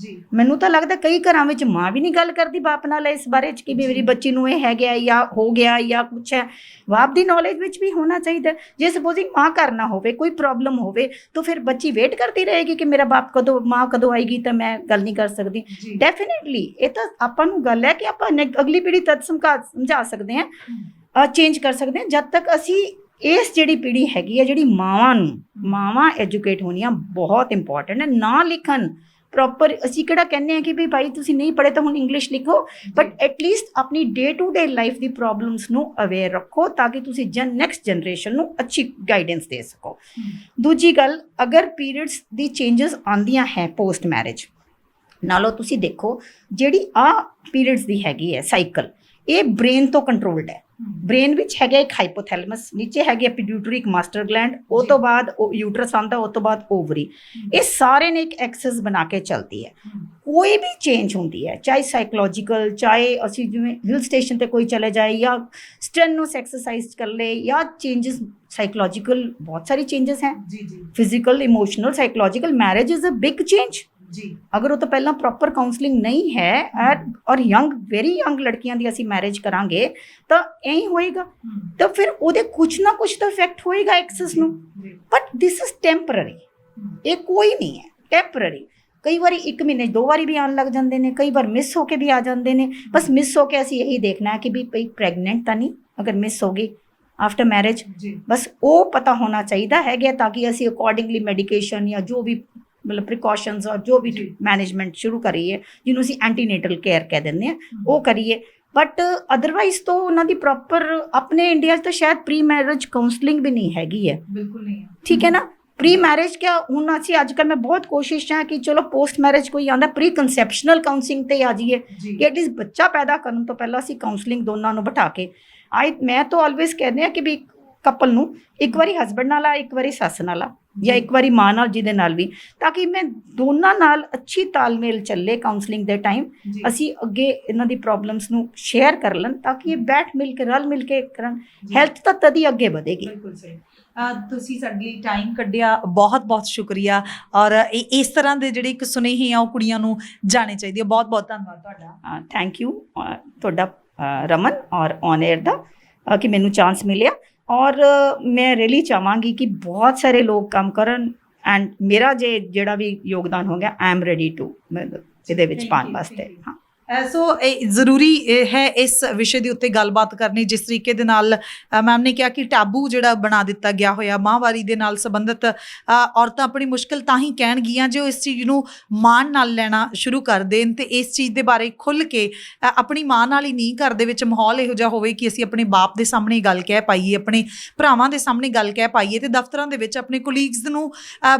ਮੈਨੂੰ ਤਾਂ ਲੱਗਦਾ ਕਈ ਘਰਾਂ ਵਿੱਚ ਮਾਂ ਵੀ ਨਹੀਂ ਗੱਲ ਕਰਦੀ ਬਾਪ ਨਾਲ ਇਸ ਬਾਰੇ 'ਚ ਕਿ ਮੇਰੀ ਬੱਚੀ ਨੂੰ ਇਹ ਹੈਗਾ ਜਾਂ ਹੋ ਗਿਆ ਜਾਂ ਕੁਛ ਹੈ। ਬਾਪ ਦੀ ਨੌਲੇਜ ਵਿੱਚ ਵੀ ਹੋਣਾ ਚਾਹੀਦਾ। ਜੇ ਸਪੋਜ਼ਿੰਗ ਮਾਂ ਘਰ ਨਾ ਹੋਵੇ, ਕੋਈ ਪ੍ਰੋਬਲਮ ਹੋਵੇ ਤਾਂ ਫਿਰ ਬੱਚੀ ਵੇਟ ਕਰਦੀ ਰਹੇਗੀ ਕਿ ਮੇਰਾ ਬਾਪ ਕਦੋਂ, ਮਾਂ ਕਦੋਂ ਆਏਗੀ ਤਾਂ ਮੈਂ ਗੱਲ ਨਹੀਂ ਕਰ ਸਕਦੀ। ਡੈਫੀਨੇਟਲੀ ਇਹ ਤਾਂ ਆਪਾਂ ਨੂੰ ਗੱਲ ਹੈ ਕਿ ਆਪਾਂ ਅਗਲੀ ਪੀੜ੍ਹੀ ਤੱਕ ਸਮਝਾ ਸਕਦੇ ਹਾਂ, ਚੇਂਜ ਕਰ ਸਕਦੇ ਹਾਂ। ਜਦ ਤੱਕ ਅਸੀਂ ਇਸ ਜਿਹੜੀ ਪੀੜ੍ਹੀ ਹੈਗੀ ਹੈ, ਜਿਹੜੀ ਮਾਵਾਂ ਐਜੂਕੇਟ ਹੋਣੀਆਂ ਬਹੁਤ ਇੰਪੋਰਟੈਂਟ ਹੈ। ਨਾ ਲਿਖਣ ਪ੍ਰੋਪਰ, ਅਸੀਂ ਕਿਹੜਾ ਕਹਿੰਦੇ ਹਾਂ ਕਿ ਵੀ ਭਾਈ ਤੁਸੀਂ ਨਹੀਂ ਪੜ੍ਹੇ ਤਾਂ ਹੁਣ ਇੰਗਲਿਸ਼ ਲਿਖੋ, ਬਟ ਐਟਲੀਸਟ ਆਪਣੀ day to day life the problems ਨੂੰ ਅਵੇਅਰ ਰੱਖੋ ਤਾਂ ਕਿ ਤੁਸੀਂ ਨੈਕਸਟ ਜਨਰੇਸ਼ਨ ਨੂੰ ਅੱਛੀ ਗਾਈਡੈਂਸ ਦੇ ਸਕੋ। ਦੂਜੀ ਗੱਲ, ਅਗਰ ਪੀਰੀਅਡਸ ਦੀ ਚੇਂਜਸ ਆਉਂਦੀਆਂ ਹੈ ਪੋਸਟ ਮੈਰਿਜ ਨਾਲੋਂ, ਤੁਸੀਂ ਦੇਖੋ ਜਿਹੜੀ ਪੀਰੀਅਡਸ ਦੀ ਹੈਗੀ ਹੈ ਸਾਈਕਲ, ਇਹ ਬ੍ਰੇਨ ਤੋਂ ਕੰਟਰੋਲਡ ਹੈ। ਬ੍ਰੇਨ ਵਿੱਚ ਹੈਗਾ ਇੱਕ ਹਾਈਪੋਥੈਲਮਸ, ਨੀਚੇ ਹੈਗੇ ਪਿਟਿਊਟਰੀ, ਇੱਕ ਮਾਸਟਰ ਗਲੈਂਡ, ਉਹ ਤੋਂ ਬਾਅਦ ਯੂਟਰਸ ਆਉਂਦਾ, ਉਹ ਤੋਂ ਬਾਅਦ ਓਵਰੀ। ਇਹ ਸਾਰੇ ਨੇ ਇੱਕ ਐਕਸਿਸ ਬਣਾ ਕੇ ਚੱਲਦੀ ਹੈ। ਕੋਈ ਵੀ ਚੇਂਜ ਹੁੰਦੀ ਹੈ, ਚਾਹੇ ਸਾਈਕੋਲੋਜੀਕਲ, ਚਾਹੇ ਅਸੀਂ ਜਿਵੇਂ ਹਿਲ ਸਟੇਸ਼ਨ ਤੇ ਕੋਈ ਚਲੇ ਜਾਏ ਜਾਂ ਸਟ੍ਰੈਨਸ ਐਕਸਰਸਾਈਜ਼ ਕਰ ਲੇ, ਜਾਂ ਚੇਂਜਸ ਸਾਈਕੋਲੋਜੀਕਲ ਬਹੁਤ ਸਾਰੀ ਚੇਂਜਸ ਹੈ, physical, emotional, psychological. Marriage is a big change. ਅਗਰ ਉਹ ਤੋਂ ਪਹਿਲਾਂ ਪ੍ਰੋਪਰ ਕਾਉਂਸਲਿੰਗ ਨਹੀਂ ਹੈ ਔਰ ਵੈਰੀ ਯੰਗ ਲੜਕੀਆਂ ਦੀ ਅਸੀਂ ਮੈਰਿਜ ਕਰਾਂਗੇ ਤਾਂ ਇਹੀ ਹੋਏਗਾ, ਤਾਂ ਫਿਰ ਉਹਦੇ ਕੁਛ ਨਾ ਕੁਛ ਤਾਂ ਇਫੈਕਟ ਹੋਏਗਾ ਐਕਸੈਸ ਨੂੰ। ਬਟ ਦਿਸ ਇਜ਼ ਟੈਂਪਰਰੀ, ਇਹ ਕੋਈ ਨਹੀਂ ਹੈ, ਟੈਂਪਰਰੀ। ਕਈ ਵਾਰੀ 1 ਮਹੀਨੇ 2 ਵਾਰੀ ਵੀ ਆਉਣ ਲੱਗ ਜਾਂਦੇ ਨੇ, ਕਈ ਵਾਰ ਮਿਸ ਹੋ ਕੇ ਵੀ ਆ ਜਾਂਦੇ ਨੇ। ਬਸ ਮਿਸ ਹੋ ਕੇ ਅਸੀਂ ਇਹੀ ਦੇਖਣਾ ਹੈ ਕਿ ਵੀ ਪ੍ਰੈਗਨੈਂਟ ਤਾਂ ਨਹੀਂ, ਅਗਰ ਮਿਸ ਹੋ ਗਈ ਆਫਟਰ ਮੈਰਿਜ, ਬਸ ਉਹ ਪਤਾ ਹੋਣਾ ਚਾਹੀਦਾ ਹੈਗਾ ਤਾਂ ਕਿ ਅਸੀਂ ਅਕੋਰਡਿੰਗਲੀ ਮੈਡੀਕੇਸ਼ਨ ਜਾਂ ਜੋ ਵੀ ਮਤਲਬ ਪ੍ਰੀਕਾਸ਼ਨਸ ਔਰ ਜੋ ਵੀ ਮੈਨੇਜਮੈਂਟ ਸ਼ੁਰੂ ਕਰੀਏ, ਜਿਹਨੂੰ ਅਸੀਂ ਐਂਟੀਨੇਟਲ ਕੇਅਰ ਕਹਿ ਦਿੰਦੇ ਹਾਂ, ਉਹ ਕਰੀਏ। ਬਟ ਅਦਰਵਾਈਜ਼ ਤੋਂ ਉਹਨਾਂ ਦੀ ਪ੍ਰੋਪਰ ਆਪਣੇ ਇੰਡੀਆ 'ਚ ਤਾਂ ਸ਼ਾਇਦ ਪ੍ਰੀ ਮੈਰਿਜ ਕਾਉਂਸਲਿੰਗ ਵੀ ਨਹੀਂ ਹੈਗੀ ਹੈ। ਬਿਲਕੁਲ ਨਹੀਂ, ਠੀਕ ਹੈ ਨਾ। ਪ੍ਰੀ ਮੈਰਿਜ ਕਿਆ ਹੁਣ ਅਸੀਂ ਅੱਜ ਕੱਲ੍ਹ ਮੈਂ ਬਹੁਤ ਕੋਸ਼ਿਸ਼ ਹੈ ਕਿ ਚਲੋ ਪੋਸਟ ਮੈਰਿਜ ਕੋਈ ਆਉਂਦਾ ਪ੍ਰੀ ਕੰਸੈਪਸ਼ਨਲ ਕਾਉਂਸਲਿੰਗ ਤੇ ਆ ਜਾਈਏ ਕਿ ਐਟਲੀਸਟ ਬੱਚਾ ਪੈਦਾ ਕਰਨ ਤੋਂ ਪਹਿਲਾਂ ਅਸੀਂ ਕਾਉਂਸਲਿੰਗ ਦੋਨਾਂ ਨੂੰ ਬਿਠਾ ਕੇ ਮੈਂ ਤਾਂ ਆਲਵੇਜ਼ ਕਹਿੰਦੇ ਹਾਂ ਕਿ ਵੀ ਕਪਲ ਨੂੰ ਇੱਕ ਵਾਰੀ ਹਸਬੈਂਡ ਨਾਲ ਆ, ਇੱਕ ਵਾਰੀ ਸੱਸ ਨਾਲ ਆ, ਜਾਂ ਇੱਕ ਵਾਰੀ ਮਾਂ ਨਾਲ, ਜਿਹਦੇ ਨਾਲ ਵੀ, ਤਾਂ ਕਿ ਮੈਂ ਦੋਨਾਂ ਨਾਲ ਅੱਛੀ ਤਾਲਮੇਲ ਚੱਲੇ ਕਾਉਂਸਲਿੰਗ ਦੇ ਟਾਈਮ। ਅਸੀਂ ਅੱਗੇ ਇਹਨਾਂ ਦੀ ਪ੍ਰੋਬਲਮਸ ਨੂੰ ਸ਼ੇਅਰ ਕਰ ਲੈਣ ਤਾਂ ਕਿ ਇਹ ਬੈਠ ਮਿਲ ਕੇ ਰਲ ਮਿਲ ਕੇ ਕਰਨ, ਹੈਲਥ ਤਾਂ ਤਦ ਹੀ ਅੱਗੇ ਵਧੇਗੀ। ਬਿਲਕੁਲ ਸਹੀ। ਤੁਸੀਂ ਸਾਡੇ ਲਈ ਟਾਈਮ ਕੱਢਿਆ, ਬਹੁਤ ਬਹੁਤ ਸ਼ੁਕਰੀਆ। ਔਰ ਇਸ ਤਰ੍ਹਾਂ ਦੇ ਜਿਹੜੇ ਇੱਕ ਸੁਨੇਹੇ ਆ ਉਹ ਕੁੜੀਆਂ ਨੂੰ ਜਾਣੇ ਚਾਹੀਦੇ ਆ। ਬਹੁਤ ਬਹੁਤ ਧੰਨਵਾਦ ਤੁਹਾਡਾ। ਥੈਂਕ ਯੂ ਤੁਹਾਡਾ ਰਮਨ ਔਰ ਔਨ 에ਅਰ ਦਾ ਕਿ ਮੈਨੂੰ ਚਾਂਸ ਮਿਲਿਆ। ਔਰ ਮੈਂ ਰੀਅਲੀ ਚਾਹਾਂਗੀ ਕਿ ਬਹੁਤ ਸਾਰੇ ਲੋਕ ਕੰਮ ਕਰਨ ਐਂਡ ਮੇਰਾ ਜਿਹੜਾ ਵੀ ਯੋਗਦਾਨ ਹੋ ਗਿਆ ਆਈ ਐਮ ਰੈਡੀ ਟੂ ਇਹਦੇ ਵਿੱਚ ਪਾਉਣ ਵਾਸਤੇ। ਹਾਂ ਸੋ ਇਹ ਜ਼ਰੂਰੀ ਹੈ ਇਸ ਵਿਸ਼ੇ ਦੇ ਉੱਤੇ ਗੱਲਬਾਤ ਕਰਨੀ, ਜਿਸ ਤਰੀਕੇ ਦੇ ਨਾਲ ਮੈਮ ਨੇ ਕਿਹਾ ਕਿ ਟੈਬੂ ਜਿਹੜਾ ਬਣਾ ਦਿੱਤਾ ਗਿਆ ਹੋਇਆ ਮਾਹਵਾਰੀ ਦੇ ਨਾਲ ਸੰਬੰਧਿਤ, ਔਰਤਾਂ ਆਪਣੀ ਮੁਸ਼ਕਿਲ ਤਾਂ ਹੀ ਕਹਿਣਗੀਆਂ ਜੇ ਉਹ ਇਸ ਚੀਜ਼ ਨੂੰ ਮਾਣ ਨਾਲ ਲੈਣਾ ਸ਼ੁਰੂ ਕਰ ਦੇਣ ਤੇ ਇਸ ਚੀਜ਼ ਦੇ ਬਾਰੇ ਖੁੱਲ੍ਹ ਕੇ ਆਪਣੀ ਮਾਂ ਨਾਲ ਹੀ ਨਹੀਂ, ਘਰ ਦੇ ਵਿੱਚ ਮਾਹੌਲ ਇਹੋ ਜਿਹਾ ਹੋਵੇ ਕਿ ਅਸੀਂ ਆਪਣੇ ਬਾਪ ਦੇ ਸਾਹਮਣੇ ਗੱਲ ਕਹਿ ਪਾਈਏ, ਆਪਣੇ ਭਰਾਵਾਂ ਦੇ ਸਾਹਮਣੇ ਗੱਲ ਕਹਿ ਪਾਈਏ ਤੇ ਦਫ਼ਤਰਾਂ ਦੇ ਵਿੱਚ ਆਪਣੇ ਕੋਲੀਗਸ ਨੂੰ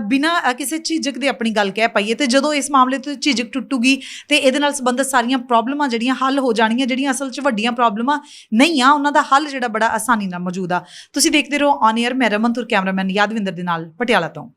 ਬਿਨਾਂ ਕਿਸੇ ਝਿਜਕ ਦੇ ਆਪਣੀ ਗੱਲ ਕਹਿ ਪਾਈਏ। ਤੇ ਜਦੋਂ ਇਸ ਮਾਮਲੇ ਤੋਂ ਝਿਜਕ ਟੁੱਟੂਗੀ ਤੇ ਇਹਦੇ ਨਾਲ ਸੰਬੰਧਿਤ ਸਾਰੀਆਂ ਪ੍ਰੋਬਲਮਾਂ ਜਿਹੜੀਆਂ ਹੱਲ ਹੋ ਜਾਣਗੀਆਂ, ਜਿਹੜੀਆਂ ਅਸਲ 'ਚ ਵੱਡੀਆਂ ਪ੍ਰੋਬਲਮਾਂ ਨਹੀਂ ਆ ਉਹਨਾਂ ਦਾ ਹੱਲ ਜਿਹੜਾ ਬੜਾ ਆਸਾਨੀ ਨਾਲ ਮੌਜੂਦ ਆ। ਤੁਸੀਂ ਦੇਖਦੇ ਰਹੋ ਔਨ ਏਅਰ। ਮੈਂ ਰਮਨ ਤੁਰ, ਕੈਮਰਾਮੈਨ ਯਾਦਵਿੰਦਰ ਦੇ ਨਾਲ ਪਟਿਆਲਾ ਤੋਂ।